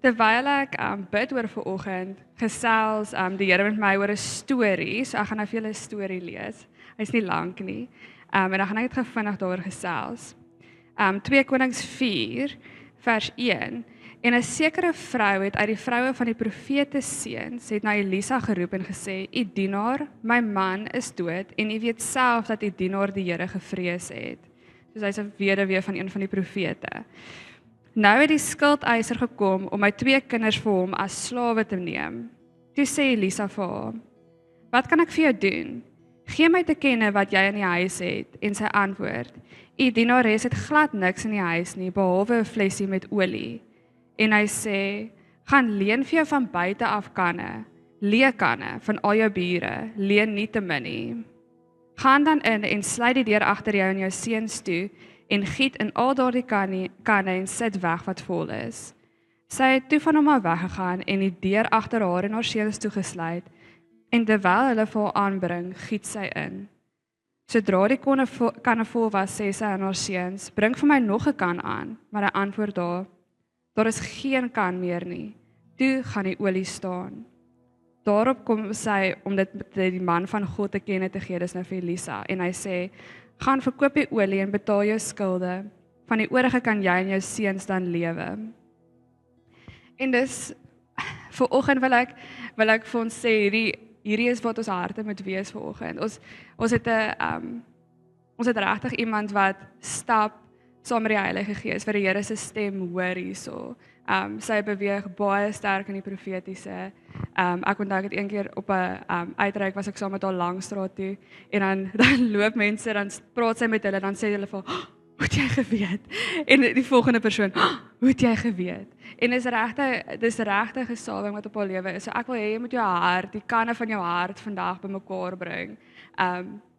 Terwyl ek bid oor vanoggend, gesels die Here met my oor 'n storie. So ek gaan nou vir julle 'n storie lees. Hy's nie lank nie. En dan gaan ek net vinnig daaroor gesels. 2 Konings 4 vers 1. En 'n sekere vrou het uit die vroue van die profete seuns het na Elisa geroep en gesê: "U dienaar, my man is dood en u weet self dat u dienaar die Here gevrees het." Dus hy's 'n weduwee van een van die profete. Nou het die skuldeiser gekom om my 2 kinders vir hom as slawe te neem. Toe sê Elisa vir haar: "Wat kan ek vir jou doen? Gee my te kenne wat jy in die huis het." En sy antwoord: "U dienares het glad niks in die huis nie, behalwe 'n flesie met olie." En hy sê: "Gaan leen vir jou van buite af kanne, leekanne van al jou bure, leen nie te min nie. Gaan dan in en sluit die deur agter jou en jou seuns toe, en giet in al daardie kanne en sit weg wat vol is." Sy het toe van hom af weggegaan en die deur agter haar en haar seuns toegesluit, en terwyl hulle vir haar aanbring, giet sy in. Sodra die kanne vol was, sê sy aan haar seuns: "Bring vir my nog 'n kan aan." Maar hy antwoord haar: "Daar is geen kan meer nie. Toe gaan die olie staan." Daarop kom sy om dit met die man van God te kenne te gee, dis nou vir Elisa, en hy sê: "Gaan verkoop die olie en betaal jou skulde. Van die oorige kan jy en jou seuns dan lewe." En dis vanoggend wil ek vir ons sê hierdie is wat ons harte moet wees vanoggend. Ons het regtig iemand wat stap saam met die Heilige Gees, vir die Here se stem hoor hierso. Sy beweeg baie sterk in die profetiese. Ek onthou ek het een keer op 'n uitreik was ek saam met haar Langstraat toe, en dan loop mense, dan praat sy met hulle, dan sê hulle van: "Hoe het jy geweet?" En die volgende persoon: "Hoe het jy geweet?" En dis regtig 'n salwing wat op haar lewe is. So ek wil hê jy moet jou hart, die kanne van jou hart vandag bymekaar bring.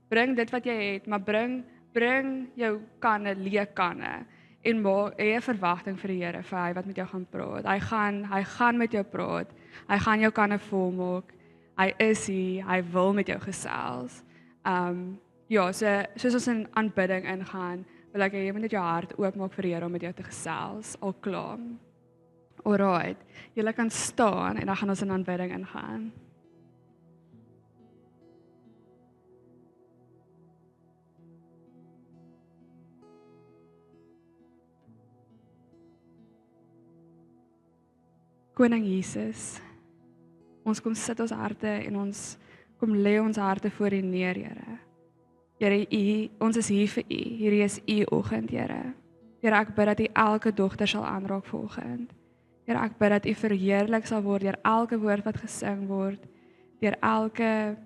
Bring dit wat jy het, maar bring jou kanne, leë kanne, en hê 'n verwagting vir die Here, vir hy wat met jou gaan praat. Hy gaan met jou praat. Hy gaan jou kanne volmaak. Hy is hier, hy wil met jou gesels. Ja, soos ons in aanbidding ingaan, wil ek hê jy moet net jou hart oopmaak vir die Here om met jou te gesels, al klaar. Alright, julle kan staan en dan gaan ons in aanbidding ingaan. Koning Jesus, ons kom sit ons harte en ons kom lê ons harte voor U neer, Here. Here, ons is hier vir U. Hierdie is U oggend, Here. Here, ek bid dat U elke dogter sal aanraak vanoggend. Here, ek bid dat U verheerlik sal word deur elke woord wat gesing word, deur elke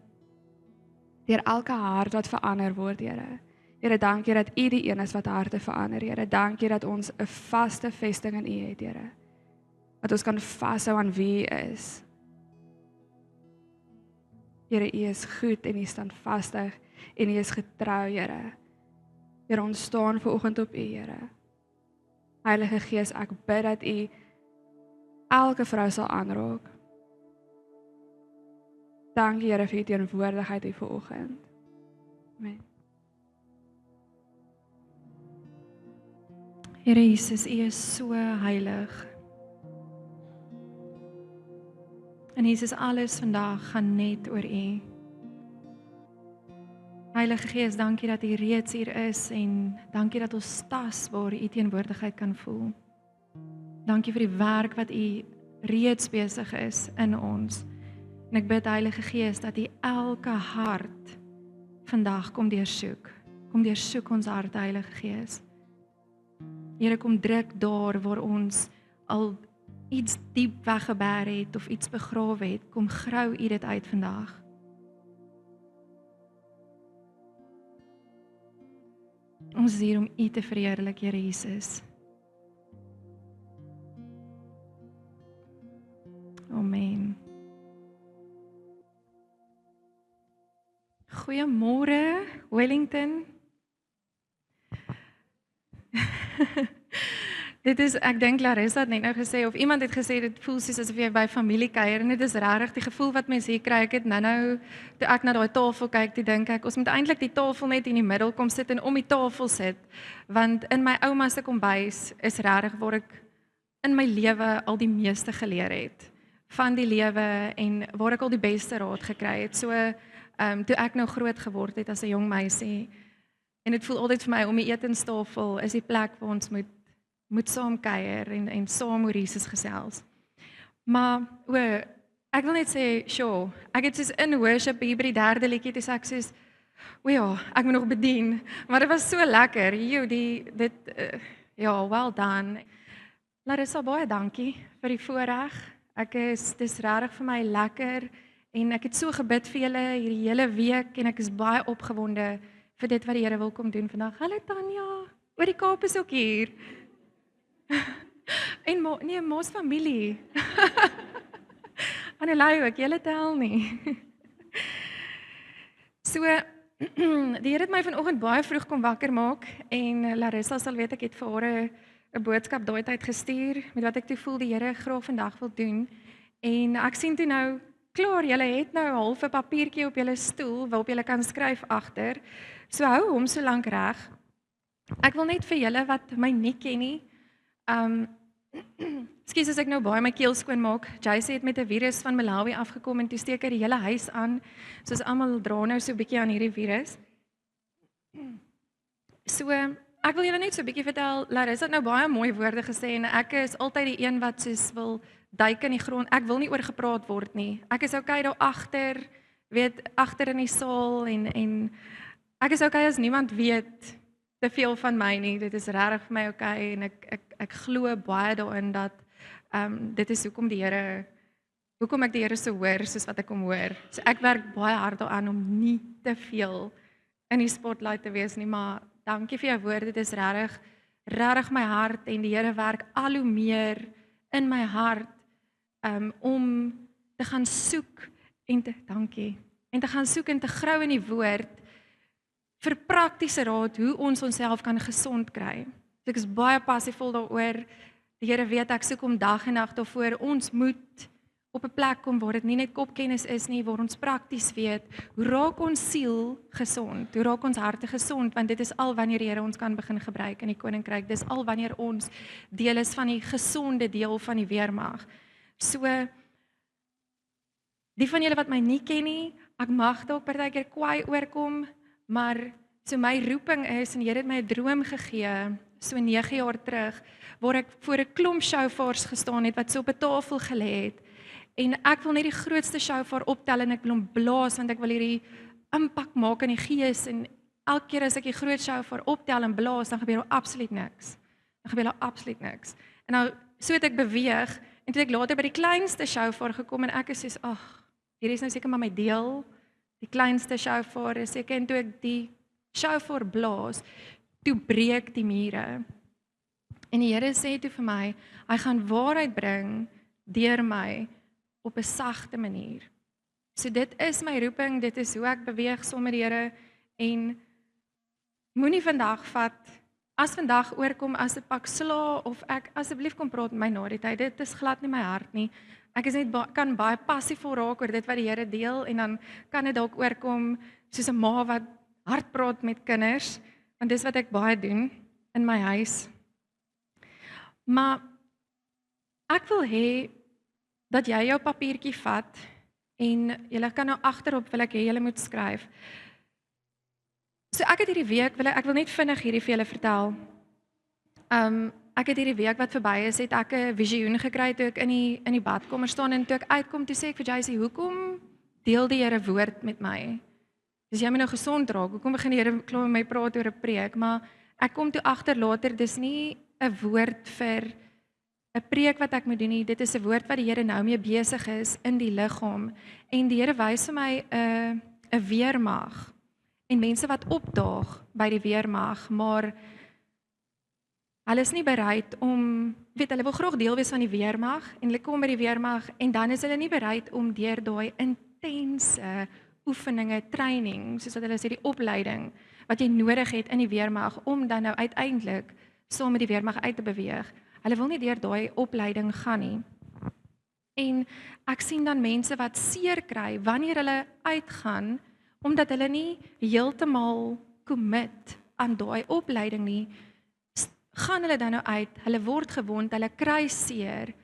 hart wat verander word, Here. Here, dankie dat U die een is wat harte verander, Here. Dankie dat ons 'n vaste vesting in U het, Here. Dat ons kan vashou aan wie U is. Here, U is goed en U staan vastig en U is getrou, Here. Here, ons staan vanoggend op U, Here. Heilige Gees, ek bid dat U elke vrou sal aanraak. Dankie, Here, vir U teenwoordigheid hier vanoggend. Amen. Here Jesus, U is so heilig. En Jesus, alles vandag gaan net oor U. Heilige Gees, dankie dat U reeds hier is en dankie dat ons tasbaar U teenwoordigheid kan voel. Dankie vir die werk wat U reeds besig is in ons. En ek bid, Heilige Gees, dat U elke hart vandag kom deursoek. Kom deursoek ons hart, Heilige Gees. Here, kom druk daar waar ons al iets diep weggeberg het of iets begrawe het, kom grou U dit uit vandag. Ons is hier om U te verheerlik, Here Jesus. Amen. Goeiemôre, Wellington. Dit is, ek dink Larissa het net nou gesê, of iemand het gesê, dit voel soos asof jy by familie kuier, en dit is regtig die gevoel wat mense hier kry. Ek het nou, toe ek na daai tafel kyk, toe dink ek, ons moet eintlik die tafel net in die middel kom sit en om die tafel sit, want in my ouma se kombuis is regtig waar ek in my lewe al die meeste geleer het van die lewe en waar ek al die beste raad gekry het. So toe ek nou groot geword het as 'n jong meisie en dit voel altyd vir my om die etenstafel is die plek waar ons moet saam kuier en saam oor Jesus gesels. Maar ek wil net sê, sure, ek het soos in worship hier by die derde liedjie toe sê ek soos, ja, ek moet nog bedien, maar dit was so lekker. Ja, well done. Larissa, baie dankie vir die voorreg. Dis regtig vir my lekker en ek het so gebid vir julle hierdie hele week en ek is baie opgewonde vir dit wat die Here wil kom doen vandag. Hallo Tanya, oor die Kaap is ook hier. En Ma's familie. Annelei ook, julle tel nie. So, die Here het my vanoggend baie vroeg kom wakker maak en Larissa sal weet ek het vir haar 'n boodskap daai tyd gestuur met wat ek toe voel die Here graag vandag wil doen. En ek sien toe nou, klaar, julle het nou half 'n papiertjie op julle stoel waarop julle kan skryf agter. So hou hom so lank reg. Ek wil net vir julle wat my nie ken nie, Ekskuus as ek nou baie my keel skoon maak. Jace het met 'n virus van Malawi afgekom en toe steek hy die hele huis aan. Soos almal dra nou so 'n bietjie aan hierdie virus. So, ek wil julle net so 'n bietjie vertel. Larissa het nou baie mooi woorde gesê en ek is altyd die een wat soos wil duik in die grond. Ek wil nie oor gepraat word nie. Ek is okay daar agter, agter in die saal en ek is okay as niemand weet te veel van my nie. Dit is regtig vir my okay en ek glo baie daarin dat dit is hoekom ek die Here so hoor soos wat ek hom hoor. So ek werk baie hard daaraan om nie te veel in die spotlight te wees nie, maar dankie vir jou woorde. Dit is regtig my hart en die Here werk al hoe meer in my hart om te gaan soek en te gaan soek en te grou in die woord vir praktiese raad hoe ons onsself kan gesond kry. So ek is baie passievol daaroor. Die Here weet ek soek om dag en nag daarvoor. Ons moet op 'n plek kom waar dit nie net kopkennis is nie, waar ons prakties weet hoe raak ons siel gesond, hoe raak ons harte gesond, want dit is al wanneer die Here ons kan begin gebruik in die koninkryk. Dis al wanneer ons deel is van die gesonde deel van die weermag. So die van julle wat my nie ken nie, ek mag dalk partykeer kwaai oorkom, maar so my roeping is en die Here het my 'n droom gegee so 9 jaar terug waar ek voor 'n klomp shofaars gestaan het wat so op 'n tafel gelê het. En ek wil net die grootste shofar optel en ek wil hom blaas want ek wil hierdie impak maak in die gees en elke keer as ek die groot shofar optel en blaas dan gebeur daar absoluut niks. En nou so het ek beweeg en toe ek later by die kleinste shofar gekom en ek is soos hierdie is nou seker maar my deel. Die kleinste shofar is seker en toe ek die shofar blaas, toe breek die mure. En die Here sê toe vir my, hy gaan waarheid bring deur my op 'n sagte manier. So dit is my roeping, dit is hoe ek beweeg saam met die Here en moenie vandag vat, as vandag oorkom as 'n pak sla of ek asseblief kom praat met my na die tyd, dit is glad nie my hart nie. Ek is net kan baie passievol raak oor dit wat die Here deel en dan kan dit dalk oorkom soos 'n ma wat hard praat met kinders, want dis wat ek baie doen in my huis. Maar ek wil hê dat jy jou papiertjie vat en jy kan nou agterop wil ek hê jy moet skryf. So ek het hierdie week, ek wil net vinnig hierdie vir julle vertel. Ek het hierdie week wat verby is, het ek 'n visioen gekry toe ek in die badkamer staan en toe ek uitkom, toe sê ek vir Jacy, hoekom deel die Here woord met my? Dis jy moet nou gesond raak. Hoekom begin die Here klaar met my praat oor 'n preek? Maar ek kom toe agter later, dis nie 'n woord vir 'n preek wat ek moet doen nie. Dit is 'n woord wat die Here nou mee besig is in die liggaam. En die Here wys vir my 'n weermag en mense wat opdaag by die weermag, maar hulle is nie bereid om, hulle wil graag deel wees van die weermag en hulle kom by die weermag en dan is hulle nie bereid om deur daai intense oefeninge, training, soos wat hulle sê die opleiding wat jy nodig het in die weermag om dan nou uiteindelik saam met die weermag uit te beweeg. Hulle wil nie deur daai opleiding gaan nie. En ek sien dan mense wat seer kry wanneer hulle uitgaan omdat hulle nie heeltemal commit aan daai opleiding nie. gaan hulle dan nou uit, hulle word gewond, hulle kry seer,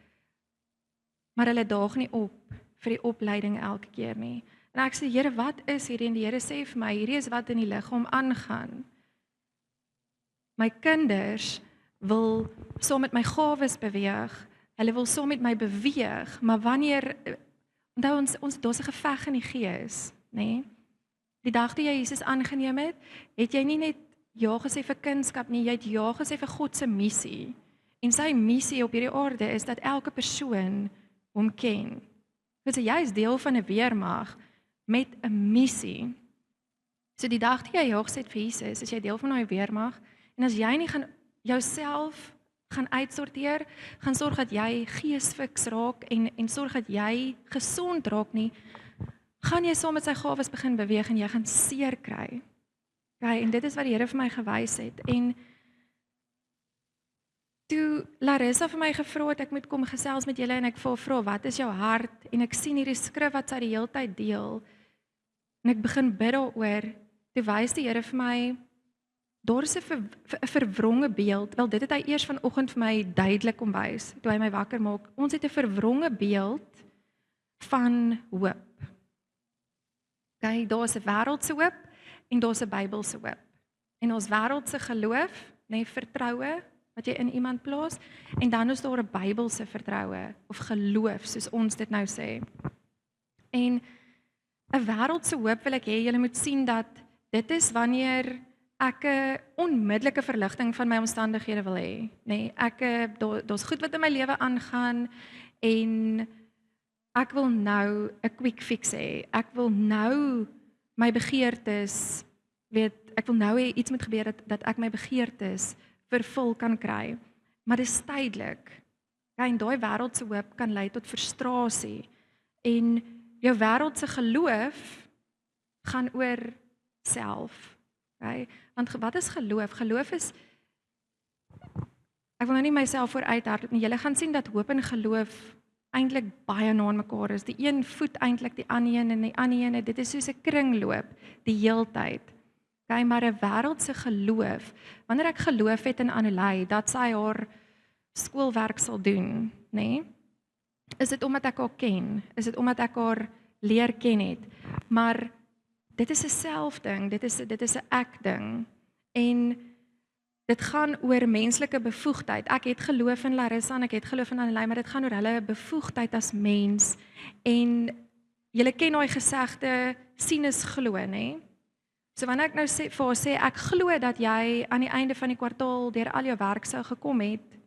maar hulle daag nie op vir die opleiding elke keer nie. En ek sê, Here, wat is hierdie? En die Here sê vir my, hierdie is wat in die liggaam aangaan. My kinders wil saam met my gawes beweeg, hulle wil saam met my beweeg, maar wanneer, onthou ons daar's 'n geveg in die gees, nê? Die dag toe jy Jesus aangeneem het, het jy nie net ja gesê vir kunskap nie, jy het ja gesê vir God se missie. En sy missie op hierdie aarde is dat elke persoon hom ken. Want jy is deel van 'n weermag met 'n missie. So die dag toe jy ja gesê het vir Jesus, is jy deel van daai weermag. En as jy nie gaan jouself gaan uitsorteer, gaan sorg dat jy geesfiks raak en sorg dat jy gesond raak nie, gaan jy saam met sy gawes begin beweeg en jy gaan seer kry. Okay, en dit is wat die Here vir my gewys het. En toe Larissa vir my gevra het ek moet kom gesels met julle en ek vra wat is jou hart en ek sien hierdie skrif wat sy die hele tyd deel en ek begin bid daaroor, toe wys die Here vir my daar is 'n verwronge beeld. Wel dit het hy eers vanoggend vir my duidelik kom wys toe hy my wakker maak. Ons het 'n verwronge beeld van hoop. Okay, daar's 'n wêreldse hoop en daar's 'n Bybelse hoop. En ons wêreldse geloof, nê, vertroue wat jy in iemand plaas, en dan is daar 'n Bybelse vertroue of geloof soos ons dit nou sê. En 'n wêreldse hoop wil ek hê julle moet sien dat dit is wanneer ek 'n onmiddellike verligting van my omstandighede wil hê, nê. Daar's goed wat in my lewe aangaan en ek wil nou 'n quick fix hê. Ek wil nou my begeertes, ek wil nou hê iets moet gebeur dat ek my begeertes vervul kan kry. Maar dit is tydelik. En daai wêreldse hoop kan lei tot frustrasie. En jou wêreldse geloof gaan oor self. Okay? Want wat is geloof? Geloof is, ek wil nou nie myself vooruithardloop nie. Julle gaan sien dat hoop en geloof eintlik baie na mekaar is. Die een voed eintlik die ander een en die ander een, dit is soos 'n kringloop die heeltyd. Okay, maar 'n wêreldse geloof, wanneer ek geloof het in Annelei dat sy haar skoolwerk sal doen, nê? Is dit omdat ek haar ken? Is dit omdat ek haar leer ken het? Maar dit is 'n selfding, dit is 'n ek ding. En dit gaan oor menslike bevoegdheid. Ek het geloof in Larissa en ek het geloof in Annelei, maar dit gaan oor hulle bevoegdheid as mens. En julle ken daai gesegde, sien is glo, nê? So wanneer ek nou vir haar sê, ek glo dat jy aan die einde van die kwartaal deur al jou werk sou gekom het,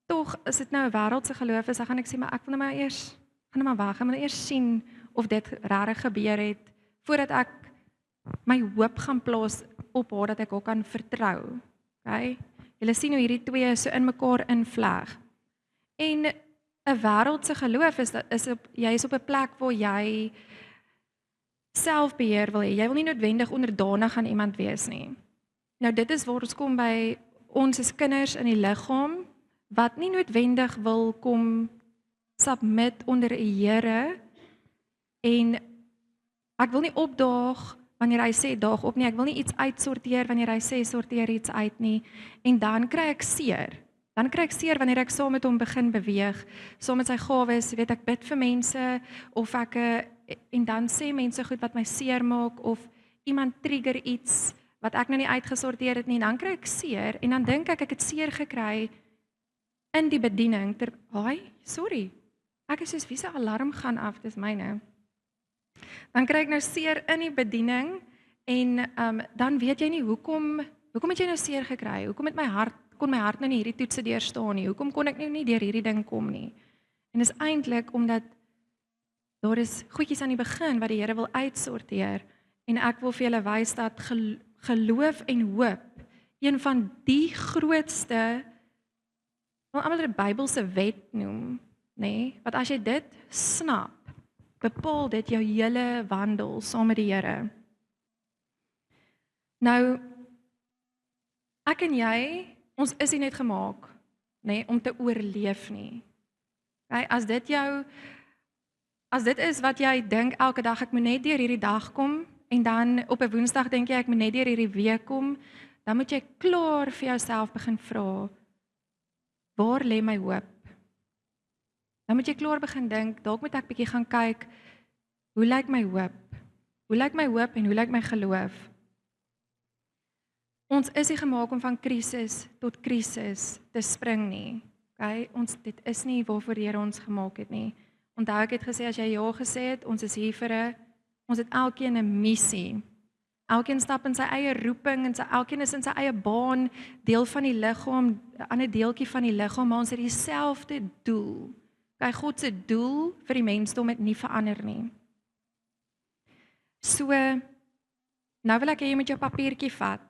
tog is dit nou 'n wêreldse geloof, dan gaan ek sê, maar ek wil nou maar eers, gaan nou maar wag, ek wil eers sien of dit regtig gebeur het, voordat ek my hoop gaan plaas op haar, dat ek haar kan vertrou. Okay? Julle sien hoe hierdie twee so in mekaar invleg. En 'n wêreldse geloof jy is op 'n plek waar jy selfbeheer wil hê. Jy wil nie noodwendig onderdanig aan iemand wees nie. Nou dit is waar ons kom by ons as kinders in die liggaam wat nie noodwendig wil kom submit onder 'n Here en ek wil nie opdaag wanneer hy sê daag op nie, ek wil nie iets uitsorteer wanneer hy sê sorteer iets uit nie, en dan kry ek seer. Dan kry ek seer wanneer ek saam met hom begin beweeg, saam met sy gawes, weet ek bid vir mense, of en dan sê mense goed wat my seer maak, of iemand trigger iets wat ek nou nie uitgesorteer het nie, dan kry ek seer, en dan dink ek het seer gekry in die bediening, sorry, ek is soos wie se alarm gaan af, dis myne. Dan kry ek nou seer in die bediening en dan weet jy nie hoekom het jy nou seer gekry? Hoekom het kon my hart nou nie hierdie toetse deurstaan nie? Hoekom kon ek nou nie deur hierdie ding kom nie? En dis eintlik omdat daar is goedjies aan die begin wat die Here wil uitsorteer en ek wil vir julle wys dat geloof en hoop een van die grootste, wat almal 'n Bybelse wet noem, nê? Want as jy dit snap, bepaal dit jou hele wandel saam met die Here. Nou, ek en jy, ons is nie net gemaak, nê, om te oorleef nie. Okay, as dit is wat jy dink elke dag, ek moet net deur hierdie dag kom, en dan op 'n Woensdag dink jy ek moet net deur hierdie week kom, dan moet jy klaar vir jouself begin vra, waar lê my hoop? Dan moet jy klaar begin dink, dalk moet ek bietjie gaan kyk, hoe lyk my hoop? Hoe lyk my hoop en hoe lyk my geloof? Ons is nie gemaak om van krisis tot krisis te spring nie. Okay? Dit is nie waarvoor die Here ons gemaak het nie. Onthou ek het gesê, as jy ja gesê het, ons is hier vir ons het elkeen 'n missie. Elkeen stap in sy eie roeping en elkeen is in sy eie baan, deel van die liggaam, 'n ander deeltjie van die liggaam, maar ons het dieselfde doel. Okay, God se doel vir die mensdom het nie verander nie. So, nou wil ek hê jy moet jou papiertjie vat.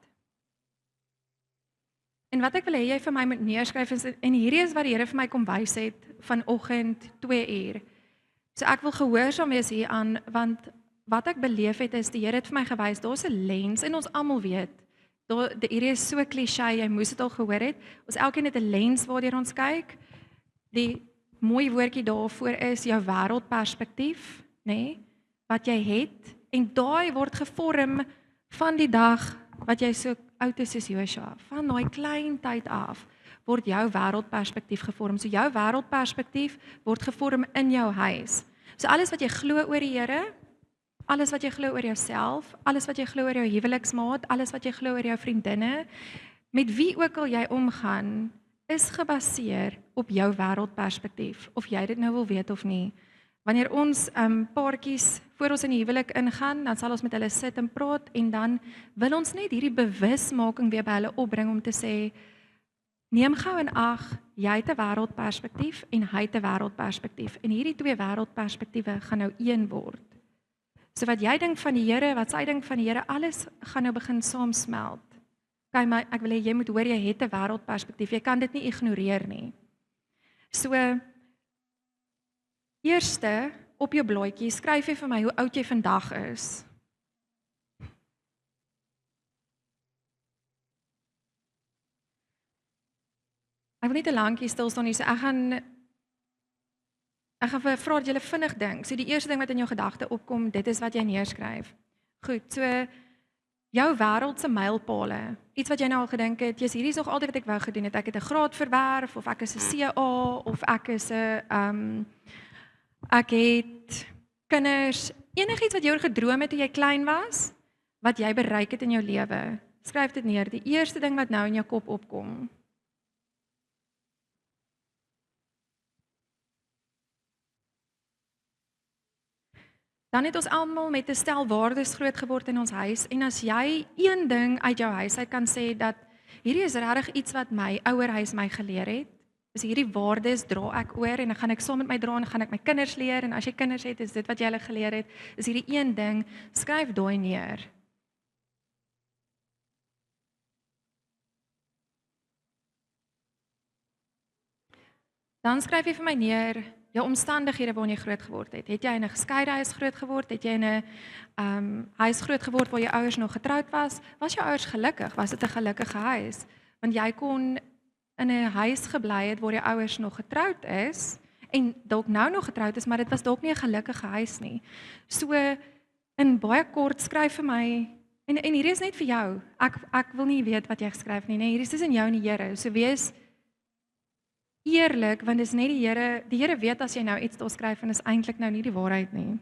En wat ek wil hê jy vir my moet neerskryf is, en hierdie is wat die Here vir my kom wys het vanoggend 2 uur. So ek wil gehoorsaam wees hieraan, want wat ek beleef het is, die Here het vir my gewys, daar's 'n lens, en ons almal weet, hierdie is so cliché, jy moes dit al gehoor het, ons elkeen het 'n lens waardeur ons kyk. Die mooi woordjie daarvoor is jou wêreldperspektief, nê, wat jy het, en daai word gevorm van die dag wat jy so oud is soos Joshua. Van daai klein tyd af word jou wêreldperspektief gevorm. So jou wêreldperspektief word gevorm in jou huis. So alles wat jy glo oor die Here, alles wat jy glo oor jouself, alles wat jy glo oor jou huweliksmaat, alles wat jy glo oor jou vriendinne, met wie ook al jy omgaan, is gebaseer op jou wêreldperspektief, of jy dit nou wil weet of nie. Wanneer ons paartjies voor ons in die huwelik ingaan, dan sal ons met hulle sit en praat, en dan wil ons net hierdie bewusmaking weer by hulle opbring om te sê, neem gou in ag, jy het 'n wêreldperspektief en hy het 'n wêreldperspektief, en hierdie twee wêreldperspektiewe gaan nou een word. So wat jy dink van die Here, wat sy dink van die Here, alles gaan nou begin saamsmelt. Okay, maar ek wil hê jy moet hoor, jy het 'n wêreldperspektief, jy kan dit nie ignoreer nie. So, eerste, op jou blaadjie, skryf jy vir my hoe oud jy vandag is. Ek wil nie te lank hier stil staan nie, so ek gaan vra dat julle vinnig dink. So die eerste ding wat in jou gedagte opkom, dit is wat jy neerskryf. Goed, so jou wêreld se mylpale, iets wat jy nou al gedink het, jy's hierdie is nog altyd wat ek wou gedoen het. Ek het 'n graad verwerf, of ek is 'n CA, of ek is 'n ek het kinders, enigiets wat jy oor gedroom het toe jy klein was, wat jy bereik het in jou lewe. Skryf dit neer, die eerste ding wat nou in jou kop opkom. Dan het ons almal met 'n stel waardes groot geword in ons huis, en as jy een ding uit jou huis uit kan sê, dat hierdie is regtig iets wat my ouerhuis my geleer het, is hierdie waardes dra ek oor, en dan gaan ek saam met my dra, en gaan ek my kinders leer, en as jy kinders het, is dit wat jy hulle geleer het, is hierdie een ding, skryf daai neer. Dan skryf jy vir my neer, jou omstandighede waarin jy groot geword het. Het jy in 'n geskeide huis groot geword? Het jy in 'n huis groot geword waar jou ouers nog getroud was? Was jou ouers gelukkig? Was dit 'n gelukkige huis? Want jy kon in 'n huis gebly het waar jou ouers nog getroud is, en dalk nou nog getroud is, maar dit was dalk nie 'n gelukkige huis nie. So, in baie kort, skryf vir my, en hierdie is net vir jou. Ek wil nie weet wat jy geskryf nie, hierdie is tussen jou en die Here. So wees eerlik, want dis net die Here weet as jy nou iets daar skryf en is eintlik nou nie die waarheid nie.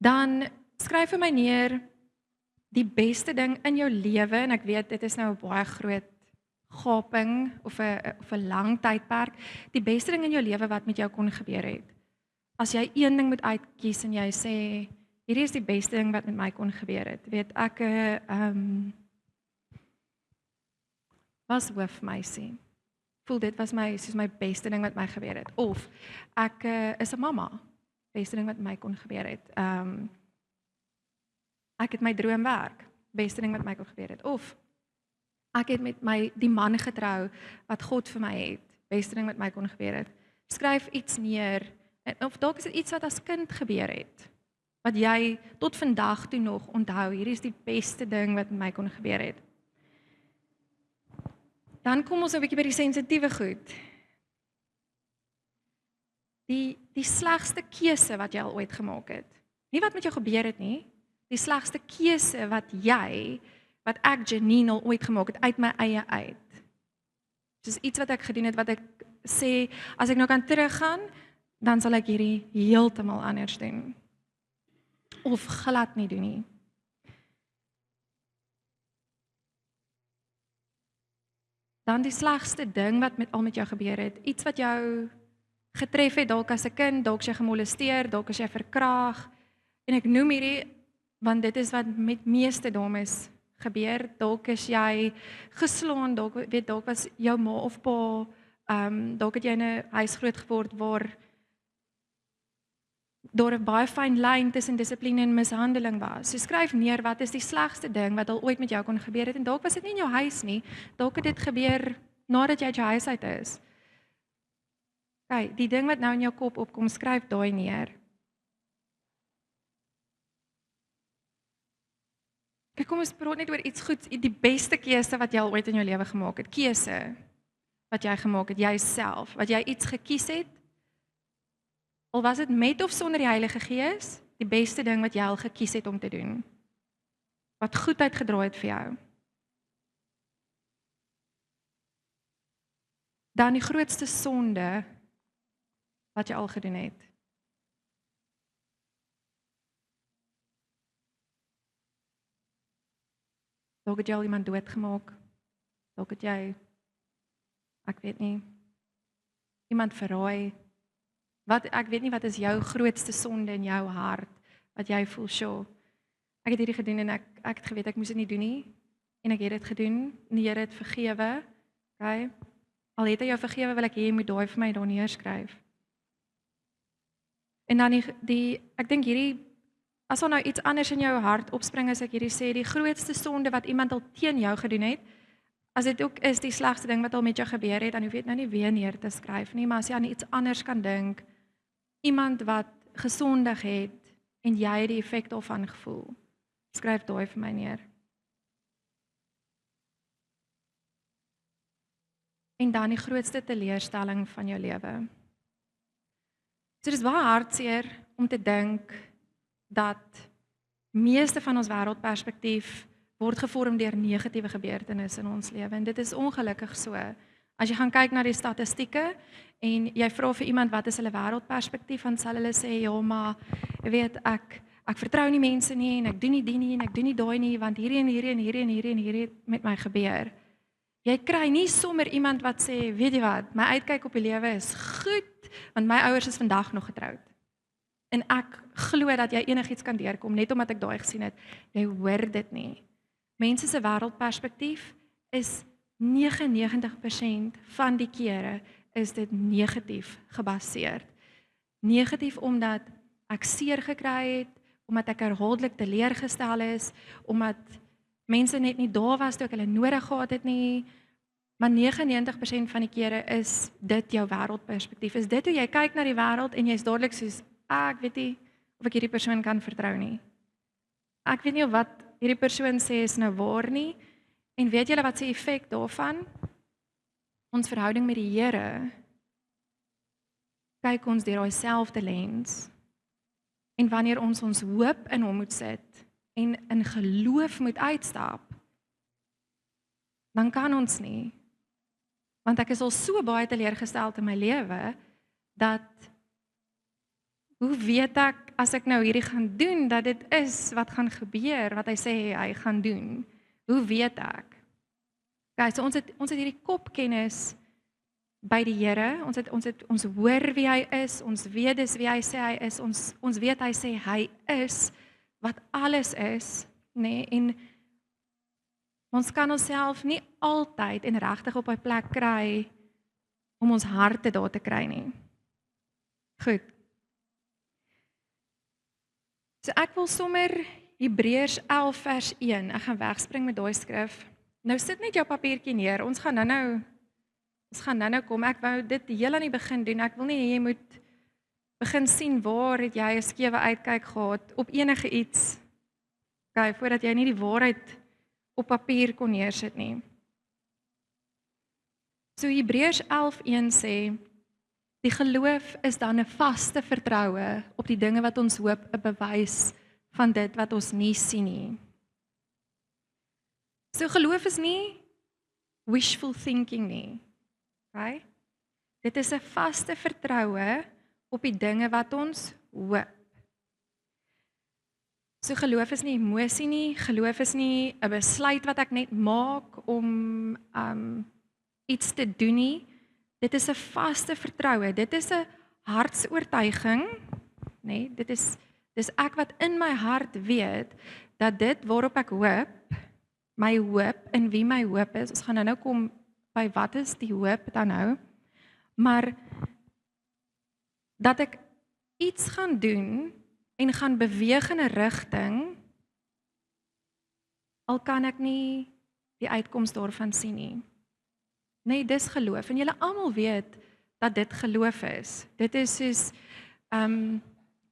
Dan skryf vir my neer die beste ding in jou lewe, en ek weet dit is nou 'n baie groot gaping of 'n lang tydperk, die beste ding in jou lewe wat met jou kon gebeur het. As jy een ding moet uitkies en jy sê, hierdie is die beste ding wat met my kon gebeur het. Weet ek was hoofmeisie. Voel dit was soos my beste ding wat my gebeur het. Of ek is 'n mamma. Beste ding wat my kon gebeur het. Ek het my droomwerk. Beste ding wat my kon gebeur het. Of ek het met die man getrou wat God vir my het. Beste ding wat my kon gebeur het. Skryf iets neer. Of dalk is dit iets wat as kind gebeur het. Wat jy tot vandag toe nog onthou. Hierdie is die beste ding wat met my kon gebeur het. Dan kom ons 'n bietjie by die sensitiewe goed. Die slegste keuse wat jy al ooit gemaak het. Nie wat met jou gebeur het nie, die slegste keuse wat ek Janine al ooit gemaak het uit my eie uit. Dis iets wat ek gedoen het wat ek sê as ek nou kan teruggaan, dan sal ek hierdie heeltemal anders doen. Of glad nie doen nie. Dan die slegste ding wat met jou gebeur het, iets wat jou getref het, dalk as 'n kind, dalk as jy gemolesteer, dalk as jy verkraag. En ek noem hierdie, want dit is wat met meeste dames gebeur, dalk is jy geslaan, dalk was jou ma of pa, dalk het jy in 'n huis groot geword waar daar 'n baie fyn lyn tussen dissipline en mishandeling was. So skryf neer wat is die slegste ding wat al ooit met jou kon gebeur het en dalk was dit nie in jou huis nie, dalk het dit gebeur nadat jy uit jou huis uit is. Kyk, die ding wat nou in jou kop opkom, skryf daai neer. Kyk, kom ons praat net oor iets goeds, die beste keuse wat jy al ooit in jou lewe gemaak het. Keuse wat jy gemaak het, jouself, wat jy iets gekies het. Al was dit met of sonder die Heilige Gees, die beste ding wat jy al gekies het om te doen. Wat goed uitgedraai het vir jou. Dan die grootste sonde wat jy al gedoen het. Dalk het jy al iemand doodgemaak. Dalk het jy, ek weet nie, iemand verraai. Ek weet nie wat is jou grootste sonde in jou hart, wat jy voel, sjoe, ek het hierdie gedoen en ek het geweet ek moes dit nie doen nie, en ek het dit gedoen, en die Here het vergewe, okay? Al het hy jou vergewe, wil ek hê jy moet daai vir my daar neerskryf. En dan ek dink hierdie, as daar nou iets anders in jou hart opspring as ek hierdie sê, die grootste sonde wat iemand al teen jou gedoen het, as dit ook is die slegste ding wat al met jou gebeur het, dan hoef jy dit nou nie weer neer te skryf nie, maar as jy aan iets anders kan dink, iemand wat gesondig het, en jy het die effek daarvan gevoel, skryf daai vir my neer. En dan die grootste teleurstelling van jou lewe. So dis baie hartseer om te dink dat meeste van ons wêreldperspektief word gevorm deur negatiewe gebeurtenisse in ons lewe en dit is ongelukkig so. As jy gaan kyk na die statistieke en jy vra vir iemand wat is hulle wêreldperspektief, dan sal hulle sê ja, maar jy weet ek vertrou nie mense nie en ek doen nie die nie en ek doen nie daai nie want hierdie en hierdie en hierdie en hierdie en hierdie met my gebeur. Jy kry nie sommer iemand wat sê, weet jy wat, my uitkyk op die lewe is goed, want my ouers is vandag nog getroud. En ek glo dat jy enigiets kan deurkom, net omdat ek daai gesien het. Jy hoor dit nie. Mense se wêreldperspektief is 99% van die kere is dit negatief gebaseer. Negatief omdat ek seer gekry het, omdat ek herhaaldelik teleurgestel is, omdat mense net nie daar was toe ek hulle nodig gehad het nie, maar 99% van die kere is dit jou wêreldperspektief. Is dit hoe jy kyk na die wêreld en jy is dadelik soos, ek weet nie of ek hierdie persoon kan vertrou nie. Ek weet nie of wat hierdie persoon sê is nou waar nie. En weet julle wat se effek daarvan? Ons verhouding met die Here kyk ons deur daai selfde lens. En wanneer ons hoop in hom moet sit en in geloof moet uitstap, dan kan ons nie. Want ek is al so baie teleurgesteld in my lewe dat hoe weet ek as ek nou hierdie gaan doen dat dit is wat gaan gebeur wat hy sê hy gaan doen? Hoe weet ek? Okay, so ons het hierdie kopkennis by die Here. Ons hoor wie hy is, ons weet dis wie hy sê hy is, ons weet hy sê hy is wat alles is, nê? En ons kan onsself nie altyd en regtig op 'n plek kry om ons harte daar te kry nie. Goed. So ek wil sommer Hebreërs 11 vers 1, ek gaan wegspring met daai skrif. Nou sit net jou papiertjie neer, ons gaan nou kom, ek wou dit heel aan die begin doen, ek wil nie jy moet begin sien waar het jy 'n skewe uitkyk gehad op enige iets, okay, voordat jy nie die waarheid op papier kon neersit nie. So Hebreërs 11:1 sê, die geloof is dan 'n vaste vertroue op die dinge wat ons hoop, 'n bewys van dit wat ons nie sien nie. So geloof is nie wishful thinking nie. Okay? Dit is 'n vaste vertroue op die dinge wat ons hoop. So geloof is nie emosie nie, geloof is nie 'n besluit wat ek net maak om iets te doen nie. Dit is 'n vaste vertroue. Dit is 'n hartsoortuiging, nê? Dis ek wat in my hart weet dat dit waarop ek hoop, my hoop in wie my hoop is. Ons gaan nou kom by wat is die hoop dan nou? Maar dat ek iets gaan doen en gaan beweeg in 'n rigting, al kan ek nie die uitkoms daarvan sien nie. Nee, dis geloof. En julle almal weet dat dit geloof is. Dit is soos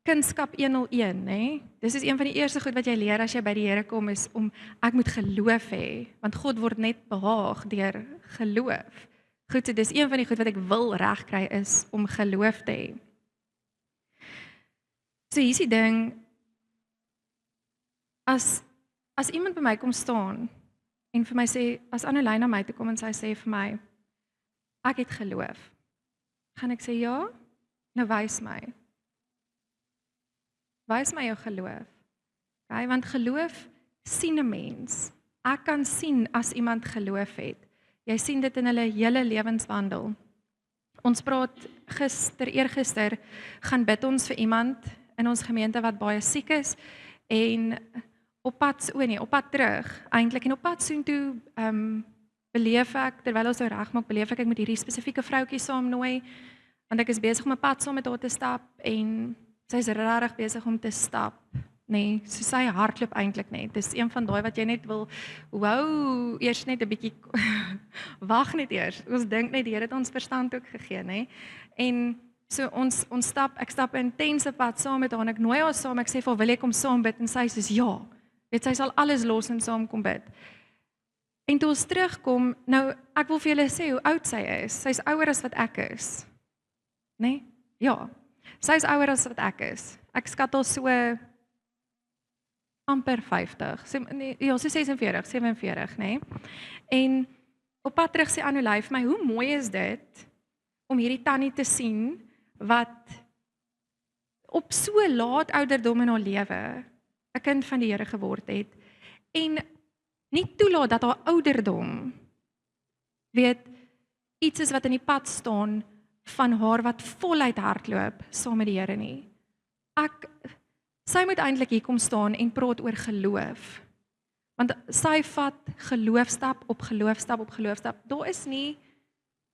Kunskap 101, nê? Dis is een van die eerste goed wat jy leer as jy by die Here kom, is om ek moet geloof hê, want God word net behaag deur geloof. Goed, so dis een van die goed wat ek wil regkry is om geloof te hê. So hier's die ding, as iemand by my kom staan en vir my sê, as Annelyn na my toe kom en sy sê vir my, ek het geloof, gaan ek sê ja, nou wys my. Wys my jou geloof. Okay, want geloof sien 'n mens. Ek kan sien as iemand geloof het. Jy sien dit in hulle hele lewenswandel. Ons praat eergister gaan bid ons vir iemand in ons gemeente wat baie siek is en op pad terug eintlik en op pad soontoe beleef ek, terwyl ons nou regmaak, beleef ek moet hierdie spesifieke vroutjie saamnooi want ek is besig om 'n pad saam met haar te stap en sy is regtig besig om te stap, nê, so sy hardloop eintlik net. Dis een van daai wat jy net wil, wow, eers net 'n bietjie wag net eers. Ons dink net die Here het ons verstand ook gegee, nê. En so ek stap 'n intense pad saam met haar en ek nooi haar saam. Ek sê vir haar, wil jy kom saam bid? En sy sê ja. Weet sy sal alles los en saam kom bid. En toe ons terugkom, nou ek wil vir julle sê hoe oud sy is. Sy's ouer as wat ek is. Nê? Ja. Sy is ouer as wat ek is. Ek skat haar so amper 50. Ja, so 46, 47, nê? En op pad terug sê Annelyn vir my, hoe mooi is dit om hierdie tannie te sien wat op so laat ouderdom in haar lewe 'n kind van die Here geword het en nie toelaat dat haar ouderdom iets is wat in die pad staan van haar wat voluit hardloop saam met die Here nie. Sy moet eintlik hier kom staan en praat oor geloof. Want sy vat geloofstap op geloofstap op geloofstap. Daar is nie,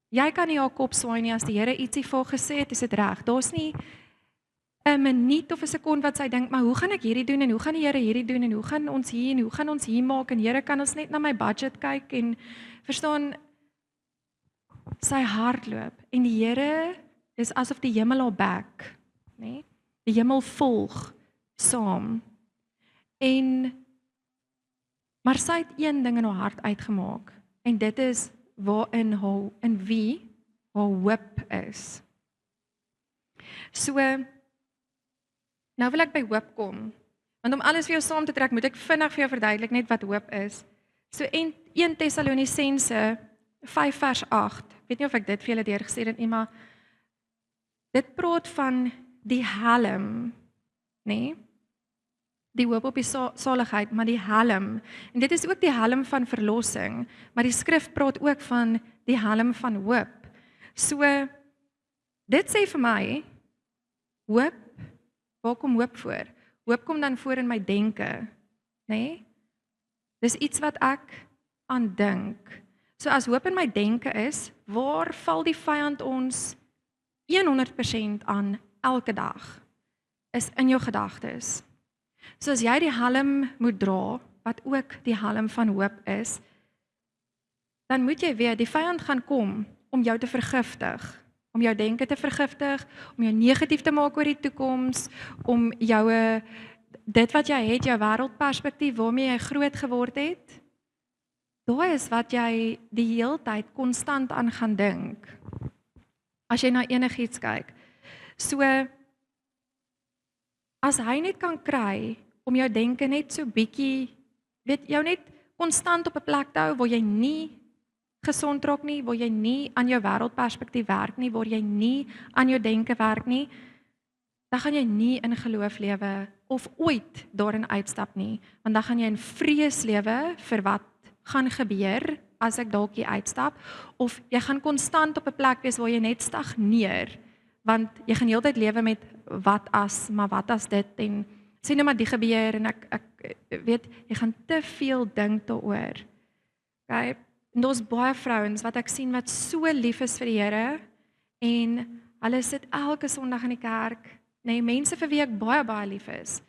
jy kan nie haar kop swaai nie as die Here ietsie vir haar gesê het, is dit reg. Daar's nie 'n minuut of 'n sekond wat sy dink, maar hoe gaan ek hierdie doen en hoe gaan die Here hierdie doen en hoe gaan ons hier en hoe gaan ons hier maak en Here, kan ons net na my budget kyk en verstaan, sy hardloop en die Here is asof die hemel haar back, nê? Die hemel volg saam. Maar sy het een ding in haar hart uitgemaak en dit is in wie haar hoop is. So nou wil ek by hoop kom. Want om alles vir jou saam te trek, moet ek vinnig vir jou verduidelik net wat hoop is. So 1 Tessalonisense 5 vers 8. Weet nie of ek dit vir julle deurgestuur het nie, maar dit praat van die helm, nê? Die hoop op die saligheid, maar die helm. En dit is ook die helm van verlossing, maar die skrif praat ook van die helm van hoop. So dit sê vir my, hoop, waar kom hoop voor? Hoop kom dan voor in my denke, nê? Dis iets wat ek aan dink. So as hoop in my denke is, waar val die vyand ons 100% aan elke dag? Is in jou gedagtes. So as jy die helm moet dra, wat ook die helm van hoop is, dan moet jy weet, die vyand gaan kom om jou te vergiftig, om jou denke te vergiftig, om jou negatief te maak oor die toekoms, om jou, dit wat jy het, jou wêreldperspektief, waarmee jy groot geword het, daai is wat jy die heeltyd konstant aan gaan dink, as jy na enigiets kyk. So, as hy net kan kry om jou denke net so bietjie, weet jou net konstant op 'n plek te hou waar jy nie gesond raak nie, waar jy nie aan jou wêreldperspektief werk nie, waar jy nie aan jou denke werk nie, dan gaan jy nie in geloof lewe of ooit daarin uitstap nie, want dan gaan jy in vrees lewe vir wat gaan gebeur as ek dalk hier uitstap, of jy gaan konstant op 'n plek wees waar jy net stagneer, want jy gaan heeltyd lewe met wat as dit, en sê nou maar die gebeur, en ek weet, jy gaan te veel dink daaroor. Okay? En daar's baie vrouens wat ek sien wat so lief is vir die Here, en hulle sit elke Sondag in die kerk, nee, mense vir wie ek baie lief is,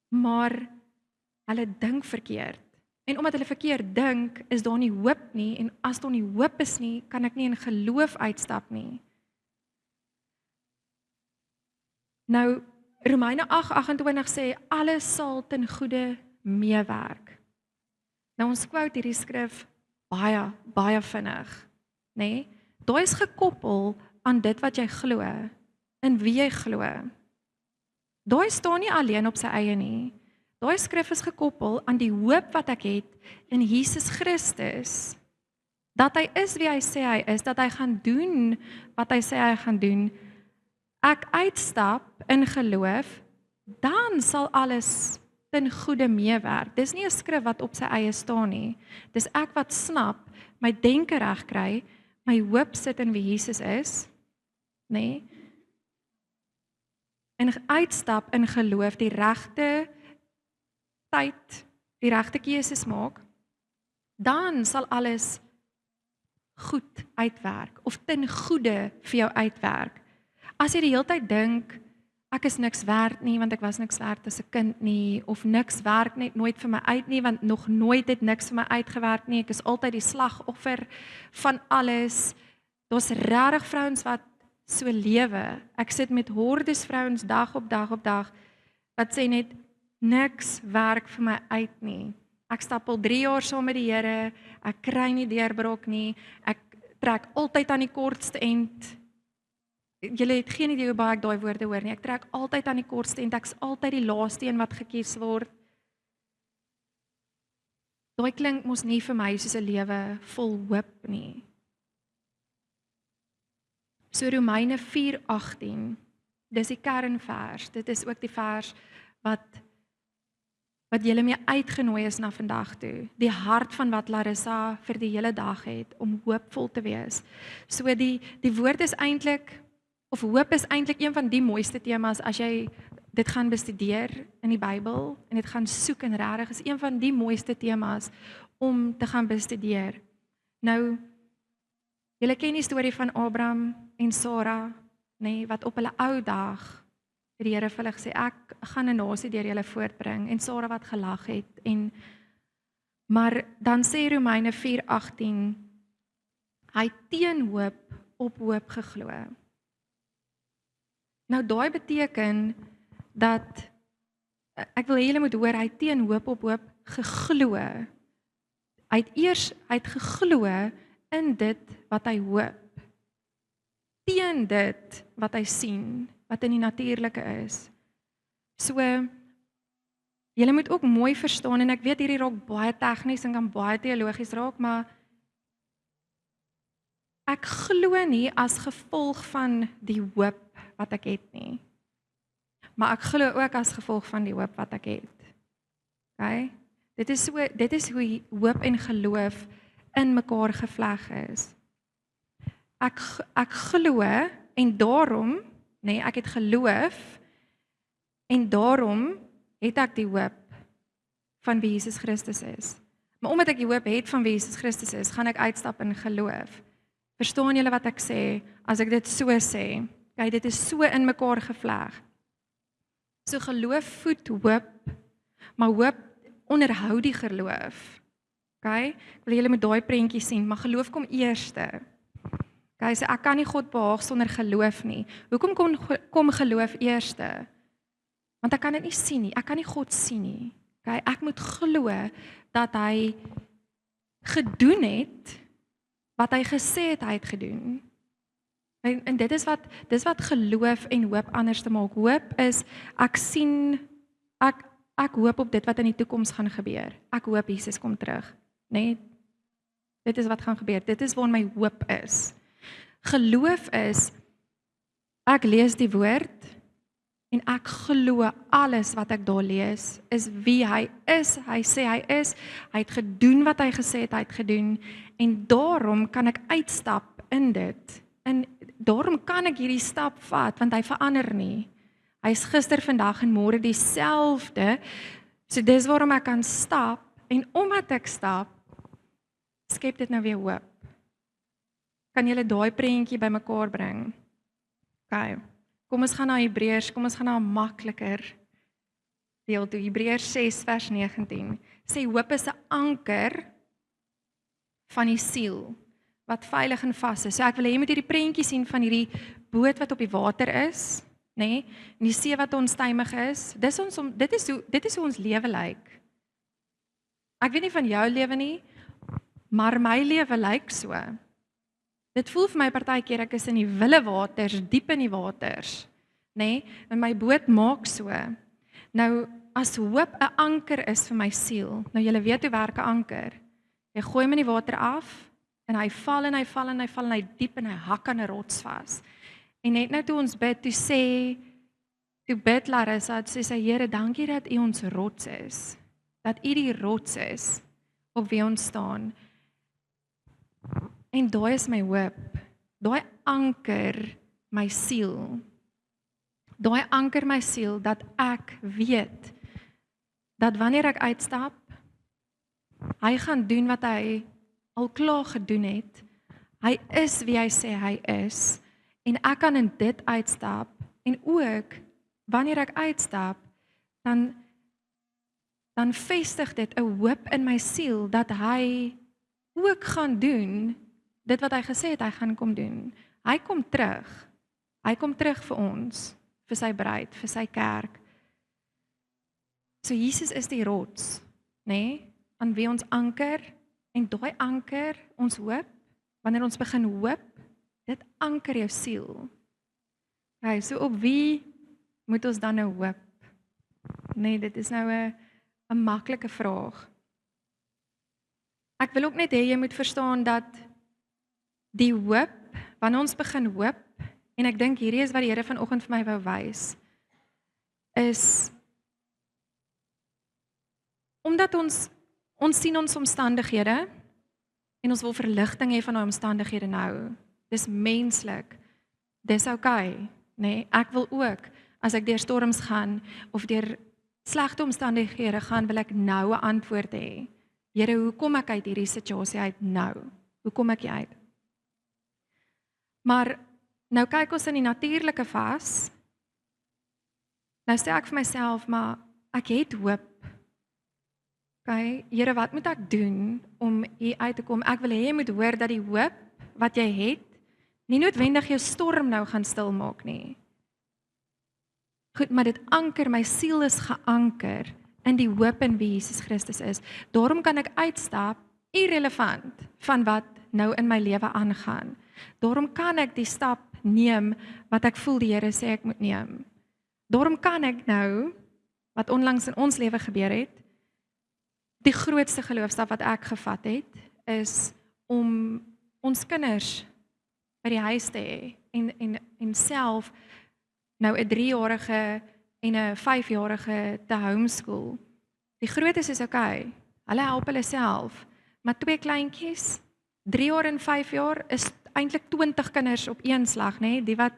maar hulle dink verkeerd. En omdat hulle verkeerd dink, is daar nie hoop nie, en as daar nie hoop is nie, kan ek nie in geloof uitstap nie. Nou, Romeine 8:28 sê, alles sal ten goeie meewerk. Nou ons quote hierdie skrif baie vinnig, nê? Daai is gekoppel aan dit wat jy glo, in wie jy glo. Daai staan nie alleen op sy eie nie. Daai skrif is gekoppel aan die hoop wat ek het in Jesus Christus. Dat hy is wie hy sê hy is, dat hy gaan doen wat hy sê hy gaan doen. Ek uitstap in geloof, dan sal alles ten goeie meewerk. Dis nie 'n skrif wat op sy eie staan nie. Dis ek wat snap, my denke reg kry, my hoop sit in wie Jesus is, nê? En uitstap in geloof, die regte tyd, die regte keuses maak, dan sal alles goed uitwerk, of ten goeie vir jou uitwerk. As jy die hele tyd dink, ek is niks werd nie, want ek was niks werd as 'n kind nie, of niks werk net nooit vir my uit nie, want nog nooit het niks vir my uitgewerk nie, ek is altyd die slagoffer van alles. Daar's regtig vrouens wat so lewe. Ek sit met hordes vrouens dag op dag, wat sê net, niks werk vir my uit nie. Ek stap al 3 jaar saam met die Here, ek kry nie deurbraak nie, ek trek altyd aan die kortste end. Julle het geen idee hoe baie ek daai woorde hoor nie. Ek trek altyd aan die kortste end, ek's altyd die laaste een wat gekies word. Daai klink mos nie vir my soos 'n lewe vol hoop nie. So Romeine 4:18, dis die kernvers, dit is ook die vers wat julle mee uitgenooi is na vandag toe, die hart van wat Larissa vir die hele dag het, om hoopvol te wees. So die woord is eintlik, of hoop is eintlik een van die mooiste temas, as jy dit gaan bestudeer in die Bybel, en dit gaan soek en regtig, is een van die mooiste temas om te gaan bestudeer. Nou, julle ken die storie van Abraham en Sara, nê, wat op hulle ou dag, het die Here vir hulle gesê, ek gaan 'n nasie deur julle voortbring, en Sara wat gelag het, maar dan sê Romeine 4:18, hy teen hoop op hoop geglo. Nou daai beteken dat, ek wil hê julle moet hoor, hy teen hoop op hoop geglo. Hy het geglo in dit wat hy hoop, teen dit wat hy sien, wat in die natuurlike is. So, julle moet ook mooi verstaan, en ek weet hierdie raak baie tegnies en kan baie teologies raak, maar ek glo nie as gevolg van die hoop wat ek het nie, maar ek glo ook as gevolg van die hoop wat ek het. Okay? Dit is hoe hoop en geloof in mekaar gevleg is. Ek glo, en daarom, nee, ek het geloof, en daarom het ek die hoop van wie Jesus Christus is. Maar omdat ek die hoop het van wie Jesus Christus is, gaan ek uitstap in geloof. Verstaan julle wat ek sê, as ek dit so sê? Okay, dit is so in mekaar gevleg. So geloof voed hoop, maar hoop onderhou die geloof. Okay? Ek wil julle met daai prentjie sien, maar geloof kom eerste. Okay, so ek kan nie God behaag sonder geloof nie. Hoekom kom geloof eerste? Want ek kan dit nie sien nie, ek kan nie God sien nie. Okay, ek moet glo dat hy gedoen het wat hy gesê het hy het gedoen. En dit is wat geloof en hoop anders te maak. Hoop is, ek ek hoop op dit wat in die toekoms gaan gebeur. Ek hoop Jesus kom terug, né? Dit is wat gaan gebeur. Dit is waar my hoop is. Geloof is, ek lees die woord en ek glo alles wat ek daar lees is wie hy is. Hy sê hy is. Hy het gedoen wat hy gesê het hy het gedoen en daarom kan ek uitstap in dit. En daarom kan ek hierdie stap vat want hy verander nie. Hy is gister, vandag en môre dieselfde. So dis waarom ek kan stap en omdat ek stap, skep dit nou weer hoop. Kan julle daai prentjie bymekaar bring? OK. Kom ons gaan na Hebreërs, kom ons gaan na 'n makliker deel toe. Hebreërs 6 vers 19. Sê hoop is 'n anker van die siel wat veilig en vas is. So ek wil hê jy moet hierdie prentjie sien van hierdie boot wat op die water is, nê? Nee? En die see wat onstuimig is. Dit is hoe ons lewe lyk. Ek weet nie van jou lewe nie, maar my lewe lyk so. Dit voel vir my partykeer ek is in die wille waters, diep in die waters, nê? Nee? En my boot maak so. Nou as hoop 'n anker is vir my siel. Nou julle weet hoe werk 'n anker. Jy gooi hom in die water af en hy val en hy val en hy val en hy diep en hy hak aan 'n rots vas. En net nou toe ons bid, toe bid Larissa, toe sê sy Here, dankie dat U ons rots is. Dat U die rots is op wie ons staan. En daai is my hoop. Daai anker my siel. Daai anker my siel dat ek weet dat wanneer ek uitstap, hy gaan doen wat hy al klaar gedoen het. Hy is wie hy sê hy is. En ek kan in dit uitstap. En ook, wanneer ek uitstap, dan vestig dit 'n hoop in my siel dat hy ook gaan doen dit wat hy gesê het hy gaan kom doen. Hy kom terug. Hy kom terug vir ons, vir sy bruid, vir sy kerk. So Jesus is die rots, nê, nee, aan wie ons anker en daai anker ons hoop. Wanneer ons begin hoop, dit anker jou siel. Okay, so op wie moet ons dan nou hoop? Nee, dit is nou 'n maklike vraag. Ek wil ook net hê jy moet verstaan dat die hoop, wanneer ons begin hoop, en ek dink hierdie is wat die Here vanoggend vir my wou wys, is omdat ons sien ons omstandighede en ons wil verligting hê van daai omstandighede nou. Dis menslik. Dis okay, nê? Ek wil ook as ek deur storms gaan of deur slegte omstandighede gaan, wil ek nou 'n antwoord hê. Here, hoe kom ek uit hierdie situasie uit nou? Hoe kom ek uit? Maar nou kyk ons in die natuurlike vas. Nou sê ek vir myself, maar ek het hoop. Okay, Here, wat moet ek doen om hier uit te kom? Ek wil hê jy moet hoor dat die hoop wat jy het, nie noodwendig jou storm nou gaan stilmaak nie. Goed, maar dit anker, my siel is geanker in die hoop in wie Jesus Christus is. Daarom kan ek uitstap, irrelevant van wat nou in my lewe aangaan. Daarom kan ek die stap neem wat ek voel die Here sê ek moet neem. Daarom kan ek nou, wat onlangs in ons lewe gebeur het, die grootste geloofstap wat ek gevat het, is om ons kinders by die huis te hê en self nou 'n 3-jarige en 'n 5-jarige te homeschool. Die grootes is okay. Hulle help hulle self, maar 2 kleintjies, 3 jaar en 5 jaar is eintlik 20 kinders op een slag, nê? Die wat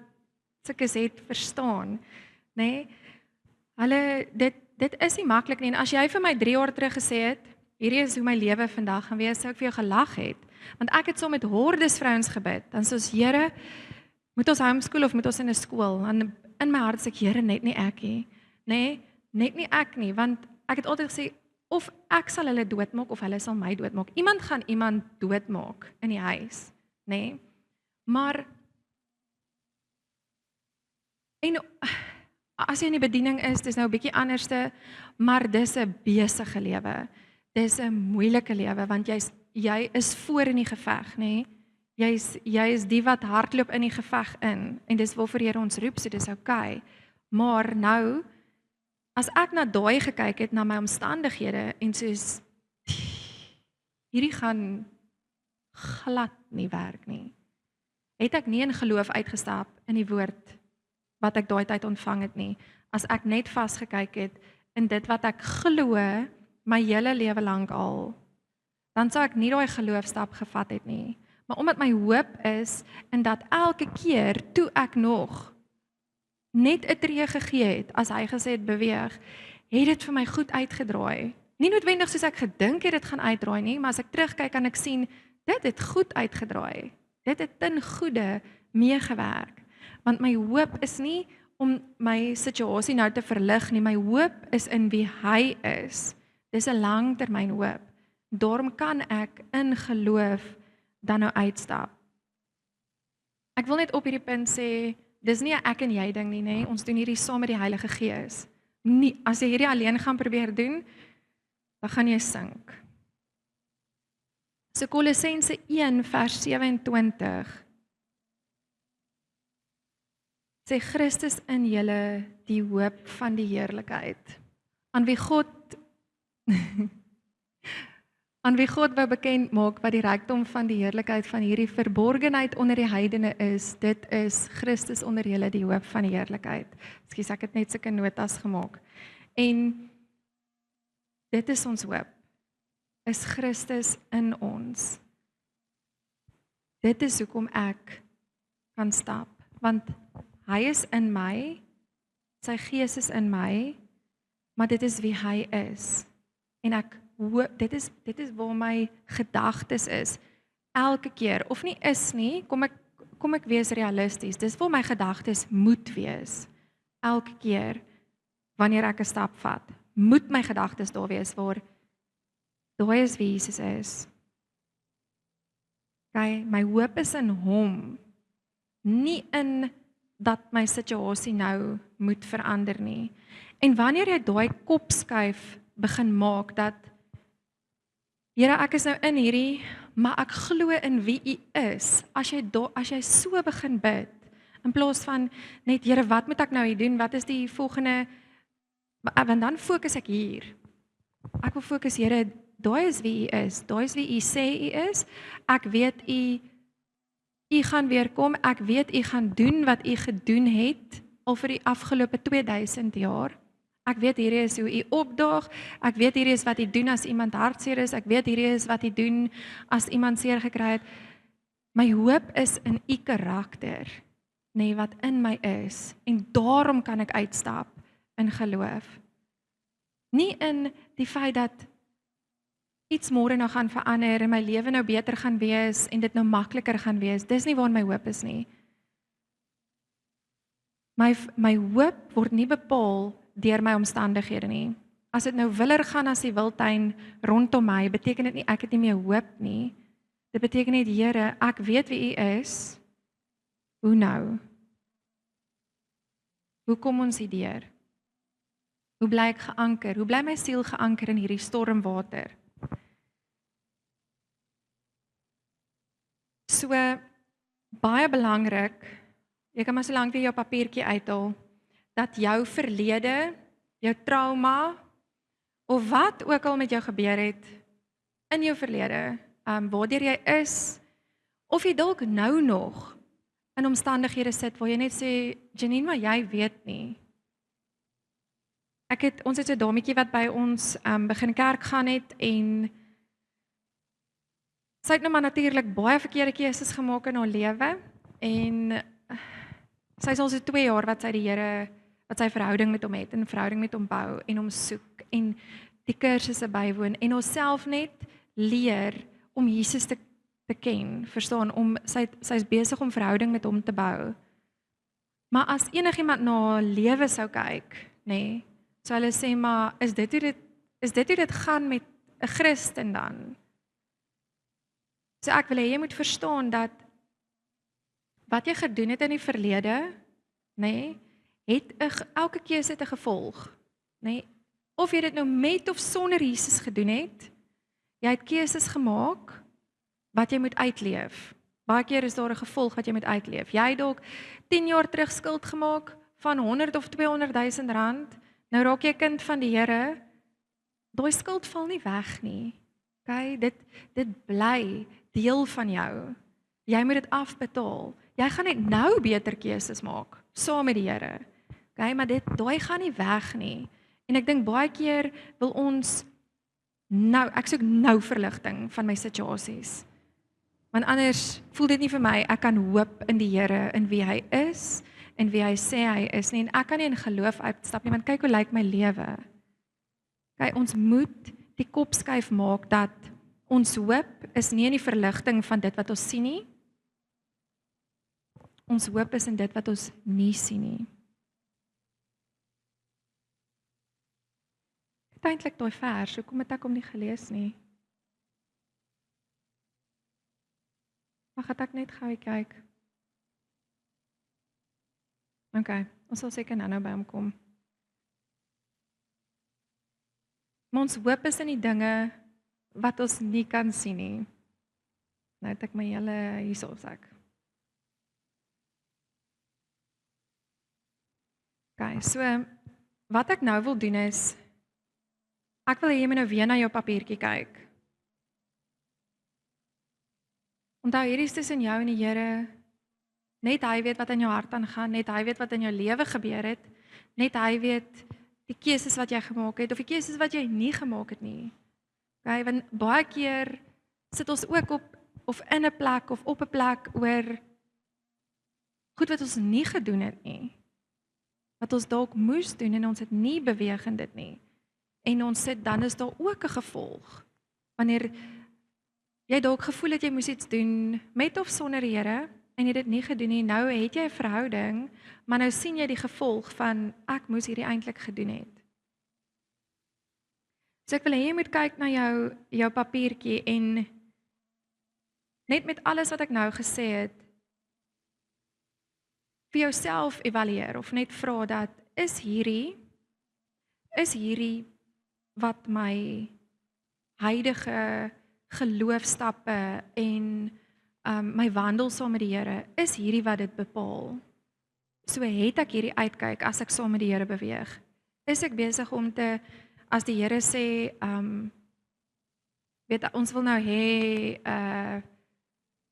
sulkes het verstaan, nê? Hulle dit is nie maklik nie. En as jy vir my 3 jaar terug gesê het, hierdie is hoe my lewe vandag gaan wees, sou ek vir jou gelag het. Want ek het saam met hordes vrouens gebid. Dan sê ons, Here, moet ons homeschool of moet ons in 'n skool? En in my hart sê ek, Here, net nie ek nie. Nê? Net nie ek nie, want ek het altyd gesê of ek sal hulle doodmaak of hulle sal my doodmaak. Iemand gaan iemand doodmaak in die huis, nê? Maar en as jy in die bediening is, dis nou 'n bietjie anderste, maar dis 'n besige lewe. Dis 'n moeilike lewe want jy is voor in die geveg, nê? Jy is die wat hardloop in die geveg in en dis waarvoor Here ons roep, so dis okay. Maar nou as ek na daai gekyk het, na my omstandighede, en soos, hierdie gaan glad nie werk nie, het ek nie in geloof uitgestap in die woord wat ek daai tyd ontvang het nie, as ek net vasgekyk het in dit wat ek glo my hele lewe lank al, dan sou ek nie daai geloofstap gevat het nie. Maar omdat my hoop is in dat elke keer toe ek nog net 'n tree gegee het, as hy gesê het beweeg, het dit vir my goed uitgedraai. Nie noodwendig soos ek gedink het dit gaan uitdraai nie, maar as ek terugkyk kan ek sien dit het goed uitgedraai. Dit het ten goeie meegewerk. Want my hoop is nie om my situasie nou te verlig nie, my hoop is in wie hy is. Dis 'n langtermyn hoop. Daarom kan ek in geloof dan nou uitstap. Ek wil net op hierdie punt sê, dis nie 'n ek en jy ding nie, nê? Ons doen hierdie saam met die Heilige Gees. Nie, as jy hierdie alleen gaan probeer doen, dan gaan jy sink. So Kolossense 1 vers 27 sê Christus in julle die hoop van die heerlikheid. Aan wie God wou bekend maak wat die rykdom van die heerlikheid van hierdie verborgenheid onder die heidene is, dit is Christus onder julle die hoop van die heerlikheid. Ekskuus, ek het net sulke notas gemaak. En dit is ons hoop, is Christus in ons. Dit is hoekom ek kan stap, want hy is in my, sy gees is in my, maar dit is wie hy is. En ek hoop, dit is waar my gedagtes is, elke keer, of nie is nie, kom ek wees realisties, dis waar my gedagtes moet wees, elke keer, wanneer ek 'n stap vat, moet my gedagtes daar wees, waar daai is wie Jesus is. Okay, my hoop is in hom, nie in dat my situasie nou moet verander nie. En wanneer jy daai kopskuif begin maak, dat Here, ek is nou in hierdie, maar ek glo in wie U is. As jy so begin bid, in plaas van net, Here, wat moet ek nou hier doen? Wat is die volgende? Want dan fokus ek hier. Ek wil fokus, Here, daai is wie U is. Daai is wie U sê U is. Ek weet U gaan weer kom. Ek weet U gaan doen wat U gedoen het al vir die afgelope 2000 jaar. Ek weet hierdie is hoe U opdaag. Ek weet hierdie is wat U doen as iemand hartseer is. Ek weet hierdie is wat U doen as iemand seer gekry het. My hoop is in U karakter, nê, wat in my is. En daarom kan ek uitstap in geloof. Nie in die feit dat iets môre nou gaan verander en my lewe nou beter gaan wees en dit nou makliker gaan wees. Dis nie waar my hoop is nie. My hoop word nie bepaal deur my omstandighede nie. As dit nou willer gaan as die wildtuin rondom my, beteken dit nie ek het nie meer hoop nie. Dit beteken net, Here, ek weet wie U is. Hoe nou? Hoe kom ons hierdeur? Hoe bly ek geanker? Hoe bly my siel geanker in hierdie stormwater? So, baie belangrik, jy kan maar so lank weer jou papiertjie uithaal, dat jou verlede, jou trauma, of wat ook al met jou gebeur het, in jou verlede, waardeur jy is, of jy dalk nou nog, in omstandighede sit, waar jy net sê, Janine, maar jy weet nie. Ons het so 'n dametjie wat by ons begin kerk gaan het, en sy het nou maar natuurlik baie verkeerde keuses gemaak in haar lewe, en sy is al so 2 jaar wat sy die Here, wat sy verhouding met hom het, en verhouding met hom bou, en hom soek, en die kursusse bywoon, en homself net leer om Jesus te ken, verstaan, sy is besig om verhouding met hom te bou. Maar as enigiemand na haar lewe sou kyk, nê, sou hulle sê, maar is dit hoe dit gaan met 'n Christen dan? So ek wil hê jy moet verstaan dat wat jy gedoen het in die verlede, nê, elke keuse het 'n gevolg, nê? Of jy dit nou met of sonder Jesus gedoen het, jy het keuses gemaak wat jy moet uitleef. Baie keer is daar 'n gevolg wat jy moet uitleef. Jy het dalk 10 jaar terug skuld gemaak van 100 of 200 000 rand, Nou raak jy 'n kind van die Here, daai skuld val nie weg nie. Okay, dit bly deel van jou. Jy moet dit afbetaal. Jy gaan net nou beter keuses maak saam met die Here. Okay, maar daai gaan nie weg nie. En ek dink baie keer wil ons nou, ek soek nou verligting van my situasies. Want anders voel dit nie vir my ek kan hoop in die Here, in wie hy is en wie hy sê hy is nie. En ek kan nie in geloof uitstap nie, want kyk hoe lyk my lewe. Okay, ons moet die kop skuif maak dat ons hoop is nie in die verligting van dit wat ons sien nie. Ons hoop is in dit wat ons nie sien nie. Eintlik daai vers, hoekom het ek hom nie gelees nie? Mag ek net gou kyk? Okay, ons sal seker nou by hom kom. Maar ons hoop is in die dinge wat ons nie kan sien nie. Nou het ek my hele hierso sak. Okay, so wat ek nou wil doen is ek wil hê jy moet nou weer na jou papiertjie kyk. Onthou, hierdie is tussen jou en die Here. Net hy weet wat in jou hart aangaan, net hy weet wat in jou lewe gebeur het, net hy weet die keuses wat jy gemaak het of die keuses wat jy nie gemaak het nie. Okay, want baie keer sit ons ook op 'n plek oor goed wat ons nie gedoen het nie. Wat ons dalk moes doen en ons het nie beweeg in dit nie. En ons sit dan is daar ook 'n gevolg. Wanneer jy dalk gevoel het jy moes iets doen met of sonder die Here en jy dit nie gedoen nie, nou het jy 'n verhouding, maar nou sien jy die gevolg van ek moes hierdie eintlik gedoen het. So ek wil hê jy moet kyk na jou papiertjie en net met alles wat ek nou gesê het, vir jouself evalueer of net vra dat is hierdie wat my huidige geloofstappe en my wandel saam met die Here, is hierdie wat dit bepaal. So het ek hierdie uitkyk as ek saam met die Here beweeg. Is ek besig om as die Here sê, weet ons wil nou hê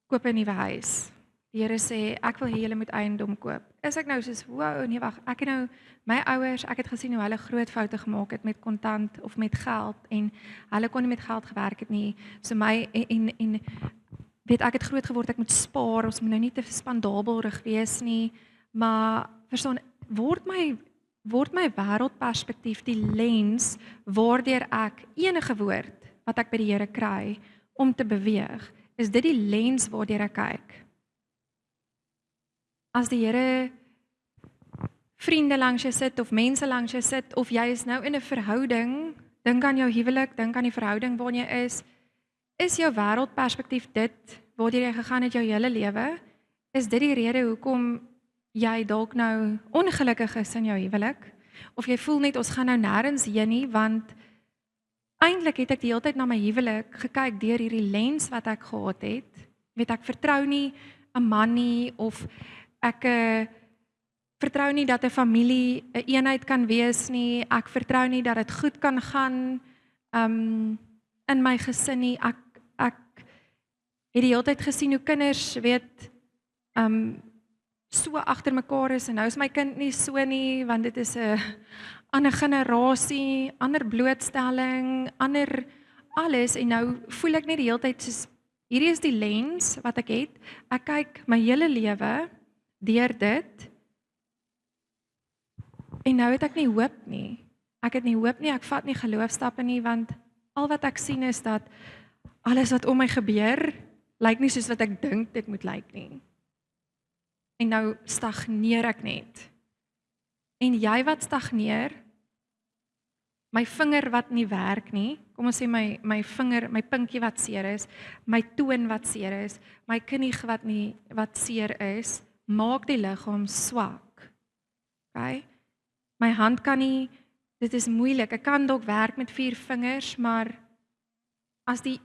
koop 'n nuwe huis. Die Here sê ek wil hê julle moet eiendom koop. Is ek nou soos wow, nee wag, ek het nou my ouers, ek het gesien hoe hulle groot foute gemaak het met kontant of met geld en hulle kon nie met geld gewerk het nie. So my en weet ek het groot geword, ek moet spaar, ons moet nou nie te spandabelrig wees nie, maar verstaan, word my wêreldperspektief die lens waardeur ek enige woord wat ek by die Here kry om te beweeg, is dit die lens waardeur ek kyk. As die Here vriende langs jou sit of mense langs jou sit of jy is nou in 'n verhouding, dink aan jou huwelik, dink aan die verhouding waarin jy is jou wêreldperspektief dit waardeur jy gegaan het jou hele lewe? Is dit die rede hoekom jy dalk nou ongelukkig is in jou huwelik? Of jy voel net ons gaan nou nêrens heen nie, want eintlik het ek die hele tyd na my huwelik gekyk deur hierdie lens wat ek gehad het. Weet ek vertrou nie 'n man nie of ek vertrou nie dat 'n familie 'n eenheid kan wees nie. Ek vertrou nie dat dit goed kan gaan in my gesin nie. Ek het die hele tyd gesien hoe kinders weet so agter mekaar is en nou is my kind nie so nie, want dit is 'n ander generasie, ander blootstelling, ander alles en nou voel ek net die hele tyd soos hierdie is die lens wat ek het. Ek kyk my hele lewe deur dit. En nou het ek nie hoop nie. Ek het nie hoop nie, ek vat nie geloofstappe nie, want al wat ek sien is dat alles wat om my gebeur, lyk nie soos wat ek dink dit moet lyk nie. En nou stagneer ek net. En jy wat stagneer, my vinger wat nie werk nie, kom ons sê my vinger, my pinkie wat seer is, my toon wat seer is, my knie wat seer is, maak die liggaam swak. Okay? My hand kan nie, dit is moeilik. Ek kan dalk werk met 4 vingers, maar as die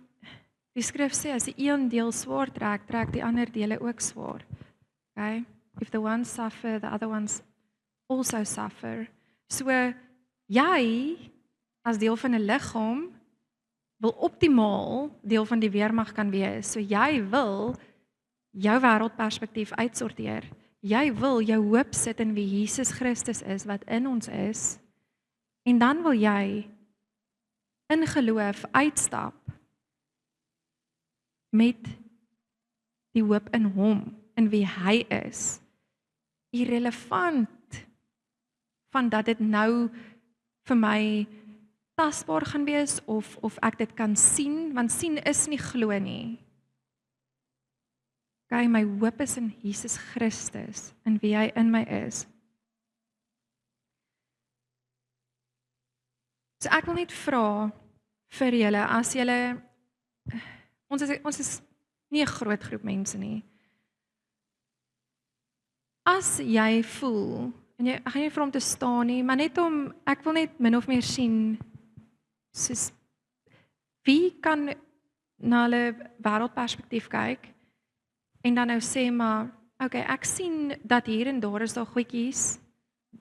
skrif sê as die een deel swaar trek, trek die ander dele ook swaar. Okay? If the one suffer, the other ones also suffer. So jy as deel van 'n liggaam wil optimaal deel van die weermag kan wees. So jy wil jou wêreldperspektief uitsorteer. Jy wil jou hoop sit in wie Jesus Christus is, wat in ons is. En dan wil jy in geloof uitstap met die hoop in hom, in wie hy is. Irrelevant van dat dit nou vir my tasbaar gaan wees of ek dit kan sien, want sien is nie glo nie. Okay, my hoop is in Jesus Christus, in wie hy in my is. So ek wil net vra vir julle, as julle, ons is nie 'n groot groep mense nie. As jy voel, en ek gaan nie vir hom te staan nie, maar net ek wil net min of meer sien, soos, wie kan na hulle wêreldperspektief kyk, en dan nou sê maar, okay, ek sien dat hier en daar is daar goedjies,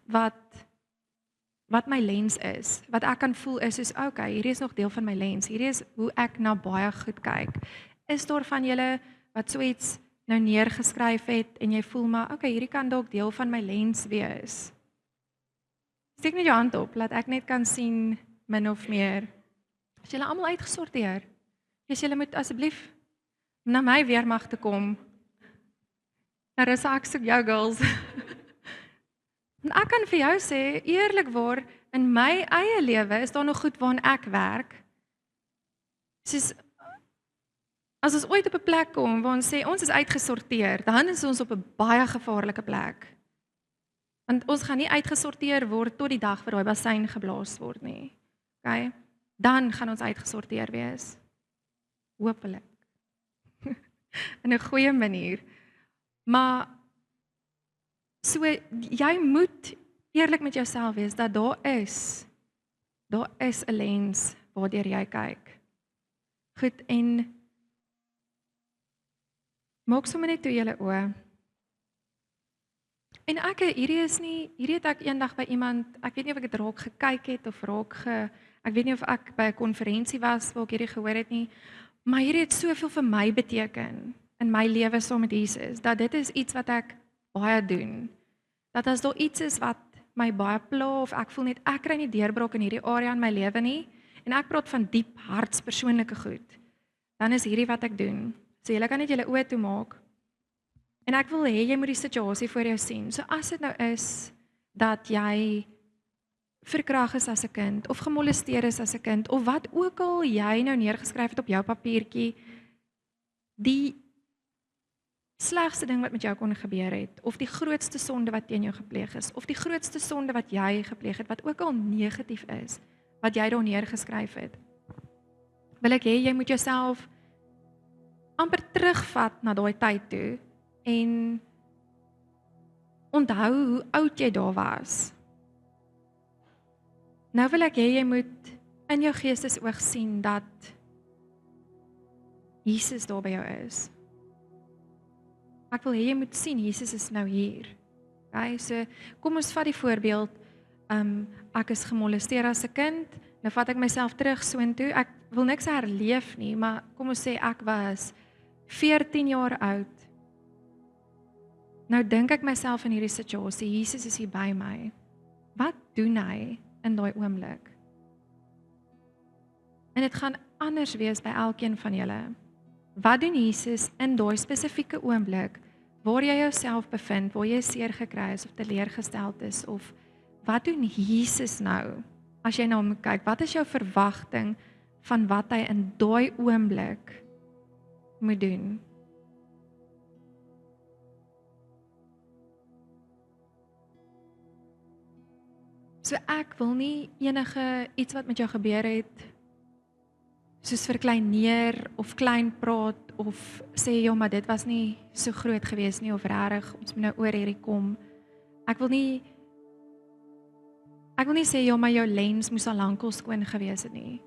wat my lens is, wat ek kan voel is okay, hierdie is nog deel van my lens, hierdie is hoe ek na baie goed kyk. Is daar van julle wat so iets nou neergeskryf het, en jy voel maar, okay, hierdie kan dalk deel van my lens wees. Steek net jou hand op, laat ek net kan sien, min of meer. As julle almal uitgesorteer, julle moet asseblief na my weermag te kom. Nou is ek soek jou girls. En ek kan vir jou sê, eerlikwaar, in my eie lewe is daar nog goed waaraan ek werk. Soos, as ons ooit op 'n plek kom waar ons sê ons is uitgesorteer, dan is ons op 'n baie gevaarlike plek. Want ons gaan nie uitgesorteer word tot die dag waar daai bassein geblaas word nie. Okay? Dan gaan ons uitgesorteer wees. Hoopelik. In 'n goeie manier. Maar so jy moet eerlik met jouself wees dat daar is 'n lens waardeur jy kyk. Goed, en maak sommer net toe julle oë. En hierdie het ek eendag by iemand, ek weet nie of ek dit raak gekyk het of ek weet nie of ek by 'n konferensie was waar ek hierdie gehoor het nie, maar hierdie het soveel vir my beteken in my lewe saam met Jesus, dat dit is iets wat ek baie doen. Dat as daar iets is wat my baie pla, of ek voel net ek kry nie deurbraak in hierdie area in my lewe nie, en ek praat van diep hartspersoonlike goed, dan is hierdie wat ek doen. So julle kan net julle oë toemaak. En ek wil hê jy moet die situasie voor jou sien. So as dit nou is dat jy verkragt is as 'n kind, of gemolesteer is as 'n kind, of wat ook al jy nou neergeskryf het op jou papiertjie, die slegste ding wat met jou kon gebeur het, of die grootste sonde wat teen jou gepleeg is, of die grootste sonde wat jy gepleeg het, wat ook al negatief is, wat jy daar neergeskryf het, wil ek hê jy moet jouself amper terugvat na daai tyd toe, en onthou hoe oud jy daar was. Nou wil ek hê jy moet in jou geestesoog sien dat Jesus daar by jou is. Ek wil hê jy moet sien, Jesus is nou hier. Okay, so kom ons vat die voorbeeld, ek is gemolesteer as 'n kind, nou vat ek myself terug soontoe, ek wil niks herleef nie, maar kom ons sê ek was 14 jaar oud. Nou dink ek myself in hierdie situasie, Jesus is hier by my. Wat doen hy in daai oomblik? En dit gaan anders wees by elkeen van julle. Wat doen Jesus in daai spesifieke oomblik waar jy jouself bevind, waar jy seer gekry is of teleurgesteld is, of wat doen Jesus nou as jy na hom kyk? Wat is jou verwagting van wat hy in daai oomblik moet doen? So ek wil nie enige iets wat met jou gebeur het soos verkleineer of klein praat of sê ja, maar dit was nie so groot gewees nie, of regtig ons moet nou oor hierdie kom. Ek wil nie sê ja, maar jou lens moes al lankal skoon gewees het nie.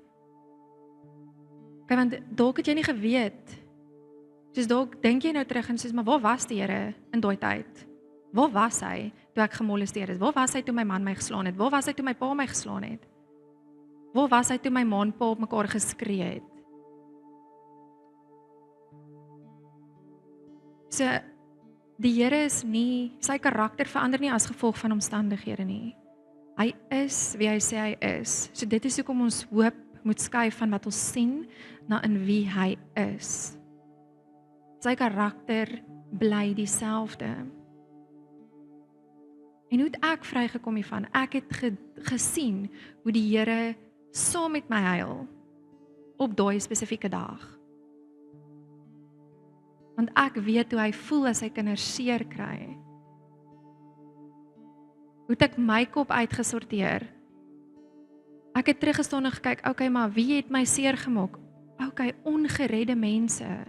Want dalk het jy nie geweet. Soos dalk dink jy nou terug en sê, maar waar was die Here in daai tyd? Waar was hy toe ek gemolesteer is? Waar was hy toe my man my geslaan het? Waar was hy toe my pa my geslaan het? Waar was hy toe my ma en pa op mekaar geskree het? So, die Here is nie, sy karakter verander nie as gevolg van omstandighede nie. Hy is wie hy sê hy is. So dit is hoekom ons hoop moet skuif van wat ons sien na in wie hy is. Sy karakter bly dieselfde. En hoe het ek vrygekom hiervan? Ek het gesien hoe die Here saam met my huil op daai spesifieke dag. Want ek weet hoe hy voel as sy kinders seer kry. Hoe het ek my kop uitgesorteer? Ek het teruggestaan en gekyk, okay, maar wie het my seer gemaak? Okay, ongeredde mense.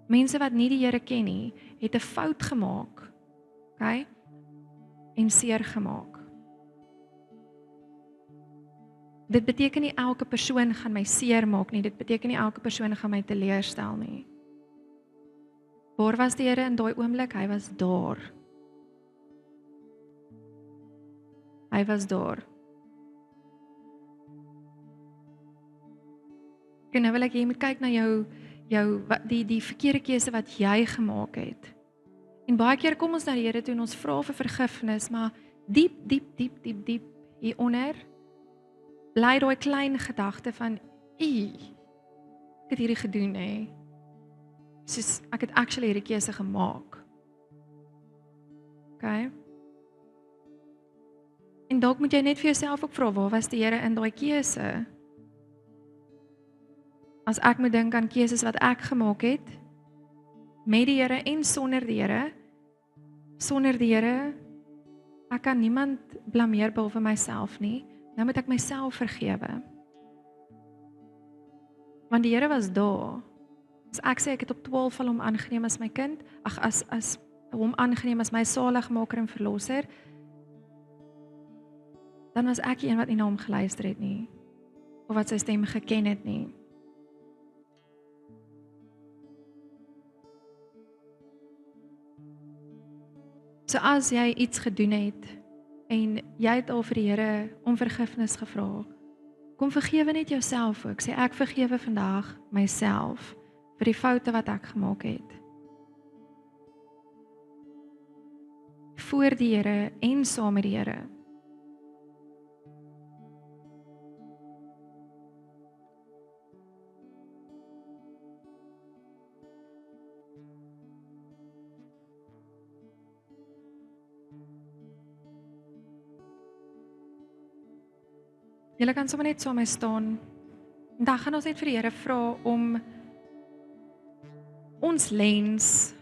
Mense wat nie die Here ken nie, het 'n fout gemaak. Okay? En seer gemaak. Dit beteken nie elke persoon gaan my seer maak nie, dit beteken nie elke persoon gaan my teleurstel nie. Waar was die Here in daai oomblik? Hy was daar. Hy was daar. En nou wil ek jy moet kyk na jou die verkeerde keuse wat jy gemaak het. En baie keer kom ons na die Here toe en ons vra vir vergifnis, maar diep hieronder bly daai klein gedagte van ek het hierdie gedoen hè. Soos ek het actually hierdie keuse gemaak. Okay? En dalk moet jy net vir jouself ook vra, waar was die Here in daai keuse? As ek moet dink aan keuses wat ek gemaak het, met die Here en sonder die Here, ek kan niemand blameer behalwe myself nie, nou moet ek myself vergewe. Want die Here was daar. As ek sê ek het op 12 val hom aangeneem as my kind, as hom aangeneem as my saligmaker en verlosser, dan was ek die een wat nie na hom geluister het nie, of wat sy stem geken het nie. So as jy iets gedoen het, en jy het al vir die Here om vergifnis gevra, kom vergewe net jouself ook, sê ek vergewe vandag myself, vir die foute wat ek gemaak het. Voor die Here en saam met die Here. Julle kan sommer net saam met my staan. En dan gaan ons net vir die Here vra om ons lens,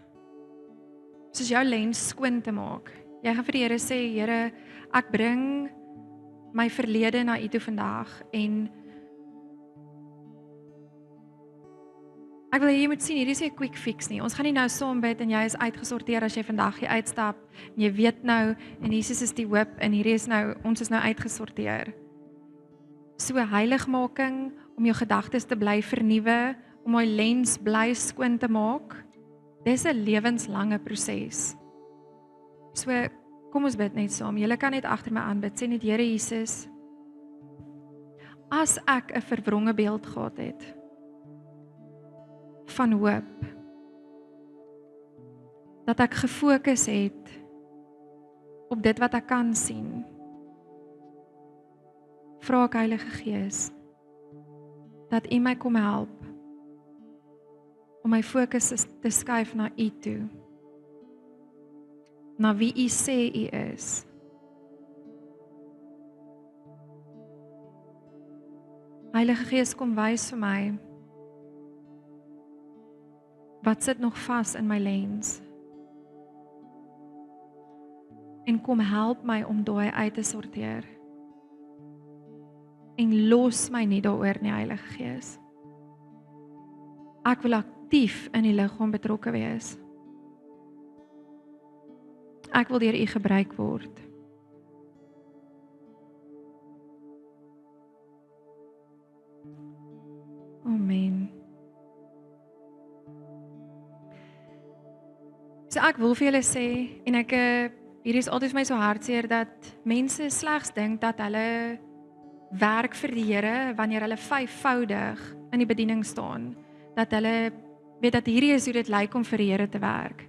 soos jou lens skoon te maak. Jy gaan vir die Here sê, Here, ek bring my verlede na U toe vandag en ek wil hê jy moet sien, hierdie is nie 'n quick fix nie. Ons gaan nie nou saam bid en jy is uitgesorteer as jy vandag hier uitstap en jy weet nou en Jesus is die hoop en hierdie is nou, ons is nou uitgesorteer. So heiligmaking, om jou gedagtes te bly vernuwe, om my lens bly skoon te maak, dis 'n lewenslange proses. So, kom ons bid net saam. Julle kan net agter my aanbid. Sê net, Here Jesus, as ek 'n verwronge beeld gehad het van hoop, dat ek gefokus het op dit wat ek kan sien, vra ek Heilige Gees, dat U my kom help, om my fokus te skuif na U toe, na wie U sê U is. Heilige Gees, kom wys vir my, wat sit nog vas in my lens, en kom help my om daai uit te sorteer, en los my nie daaroor nie, Heilige Gees. Ek wil aktief in die liggaam betrokke wees. Ek wil deur U gebruik word. Amen. So ek wil vir julle sê, en hier is altyd vir my so hartseer dat mense slegs dink dat hulle werk vir die Here wanneer hulle 5voudig in die bediening staan. Dat hulle weet dat hierdie is hoe dit lyk om vir die Here te werk.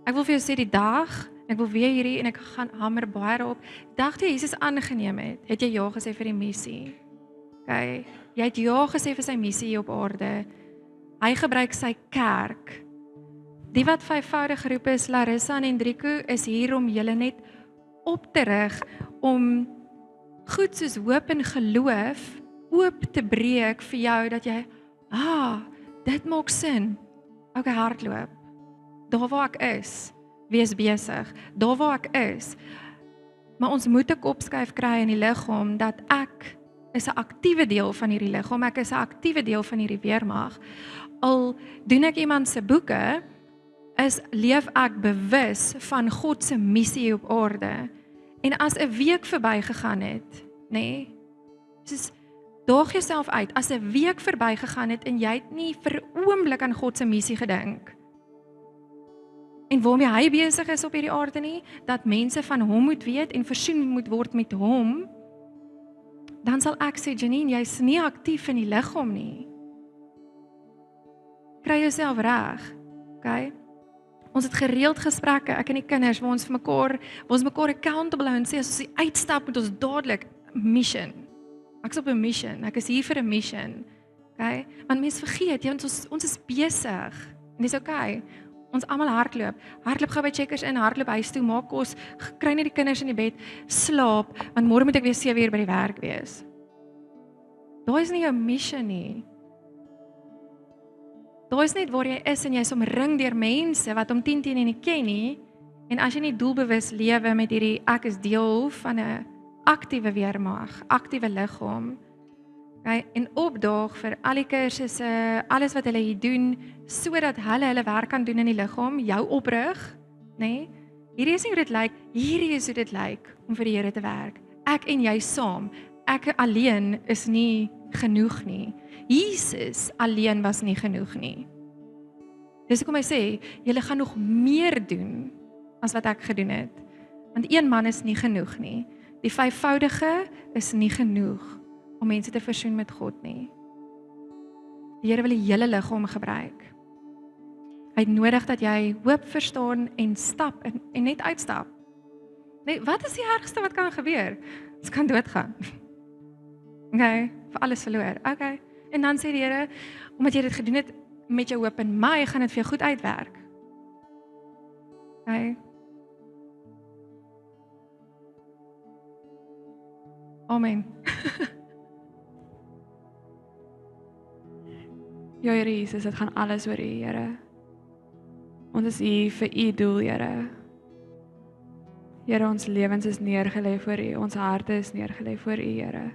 Ek wil vir jou sê die dag, ek wil weer hierdie en ek gaan hamer baie daarop. Die dag toe Jesus aangeneem het jy ja gesê vir die missie. Okay, jy het ja gesê vir sy missie hier op aarde. Hy gebruik sy kerk. Die wat 5voudig geroep is, Larissa en Hendrico, is hier om julle net op te rig, om goed soos hoop en geloof oop te breek vir jou, dat jy, dit maak sin. Okay, hardloop. Daar waar ek is, wees besig. Daar waar ek is. Maar ons moet 'n kopskuif kry in die liggaam, dat ek is 'n aktiewe deel van hierdie liggaam, ek is 'n aktiewe deel van hierdie weermag. Al doen ek iemand se boeke, leef ek bewus van God se missie op aarde. En as 'n week verbygegaan het, nê? Soos daag jouself uit, as 'n week verbygegaan het en jy het nie vir 'n oomblik aan God se missie gedink. En waarmee hy besig is op hierdie aarde nie, dat mense van hom moet weet en versoen moet word met hom, dan sal ek sê, Janine, jy's nie aktief in die liggaam nie. Kry jouself reg, okay? Ons het gereeld gesprekke, ek en die kinders, waar ons mekaar accountable hou en sê, as ons uitstap, moet ons dadelik mission. Ek is op 'n mission, ek is hier vir 'n mission. Okay? Want mense vergeet, ons is besig. En dis okay. Ons almal hardloop gou by Checkers in, hardloop huis toe, maak kos, kry net die kinders in die bed, slaap, want môre moet ek weer 7 uur by die werk wees. Daai is nie jou mission nie. Daai is net waar jy is en jy's omring deur mense wat om 10 nie ken nie. En as jy nie doelbewus lewe met hierdie ek is deel van 'n aktiewe weermag, aktiewe liggaam, okay, en opdaag vir al die kursusse, alles wat hulle hier doen, sodat hulle werk kan doen in die liggaam, jou oprig, nê? Hierdie is nie hoe dit lyk, hierdie is hoe dit lyk om vir die Here te werk. Ek en jy saam. Ek alleen is nie genoeg nie. Jesus alleen was nie genoeg nie. Dis hoekom hy sê, julle gaan nog meer doen as wat ek gedoen het. Want een man is nie genoeg nie. Die 5voudige is nie genoeg om mense te versoen met God nie. Die Here wil die hele liggaam gebruik. Hy het nodig dat jy hoop verstaan en stap en net uitstap. Nee, wat is die ergste wat kan gebeur? Ons kan doodgaan. Okay, vir alles verloor. Okay. En dan sê die Here, omdat jy dit gedoen het met jou hoop in my, gaan dit vir jou goed uitwerk. Okay. Amen. Ja, Here Jesus, dit gaan alles oor U, Here. Ons is hier vir U doel, Here. Here, ons lewens is neergelê voor U, ons harte is neergelê voor U, Here.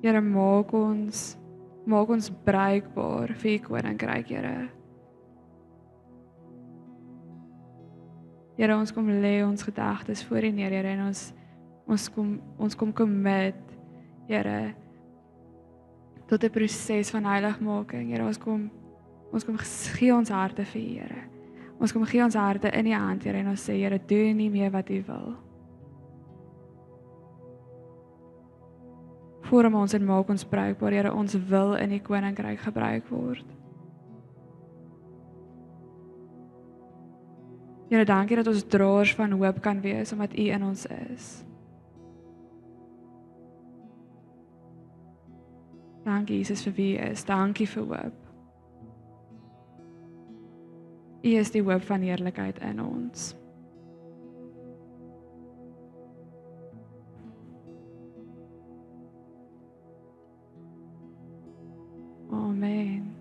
Here, maak ons bruikbaar vir U koninkryk, Here. Here, ons kom lê ons gedagtes voor U neer, Here, en ons kom commit, Here, tot 'n proses van heiligmaking. Here, ons kom gee ons harte vir U, Here. Ons kom gee ons harte in U hand, Here, en ons sê, Here, doen nie meer wat U wil. Vorm ons en maak ons bruikbaar, Here, ons wil in die koninkryk gebruik word. Here, dankie dat ons draers van hoop kan wees, omdat U in ons is. Dankie, Jesus, vir wie U is. Dankie vir hoop. U is die hoop van heerlikheid in ons. Amen.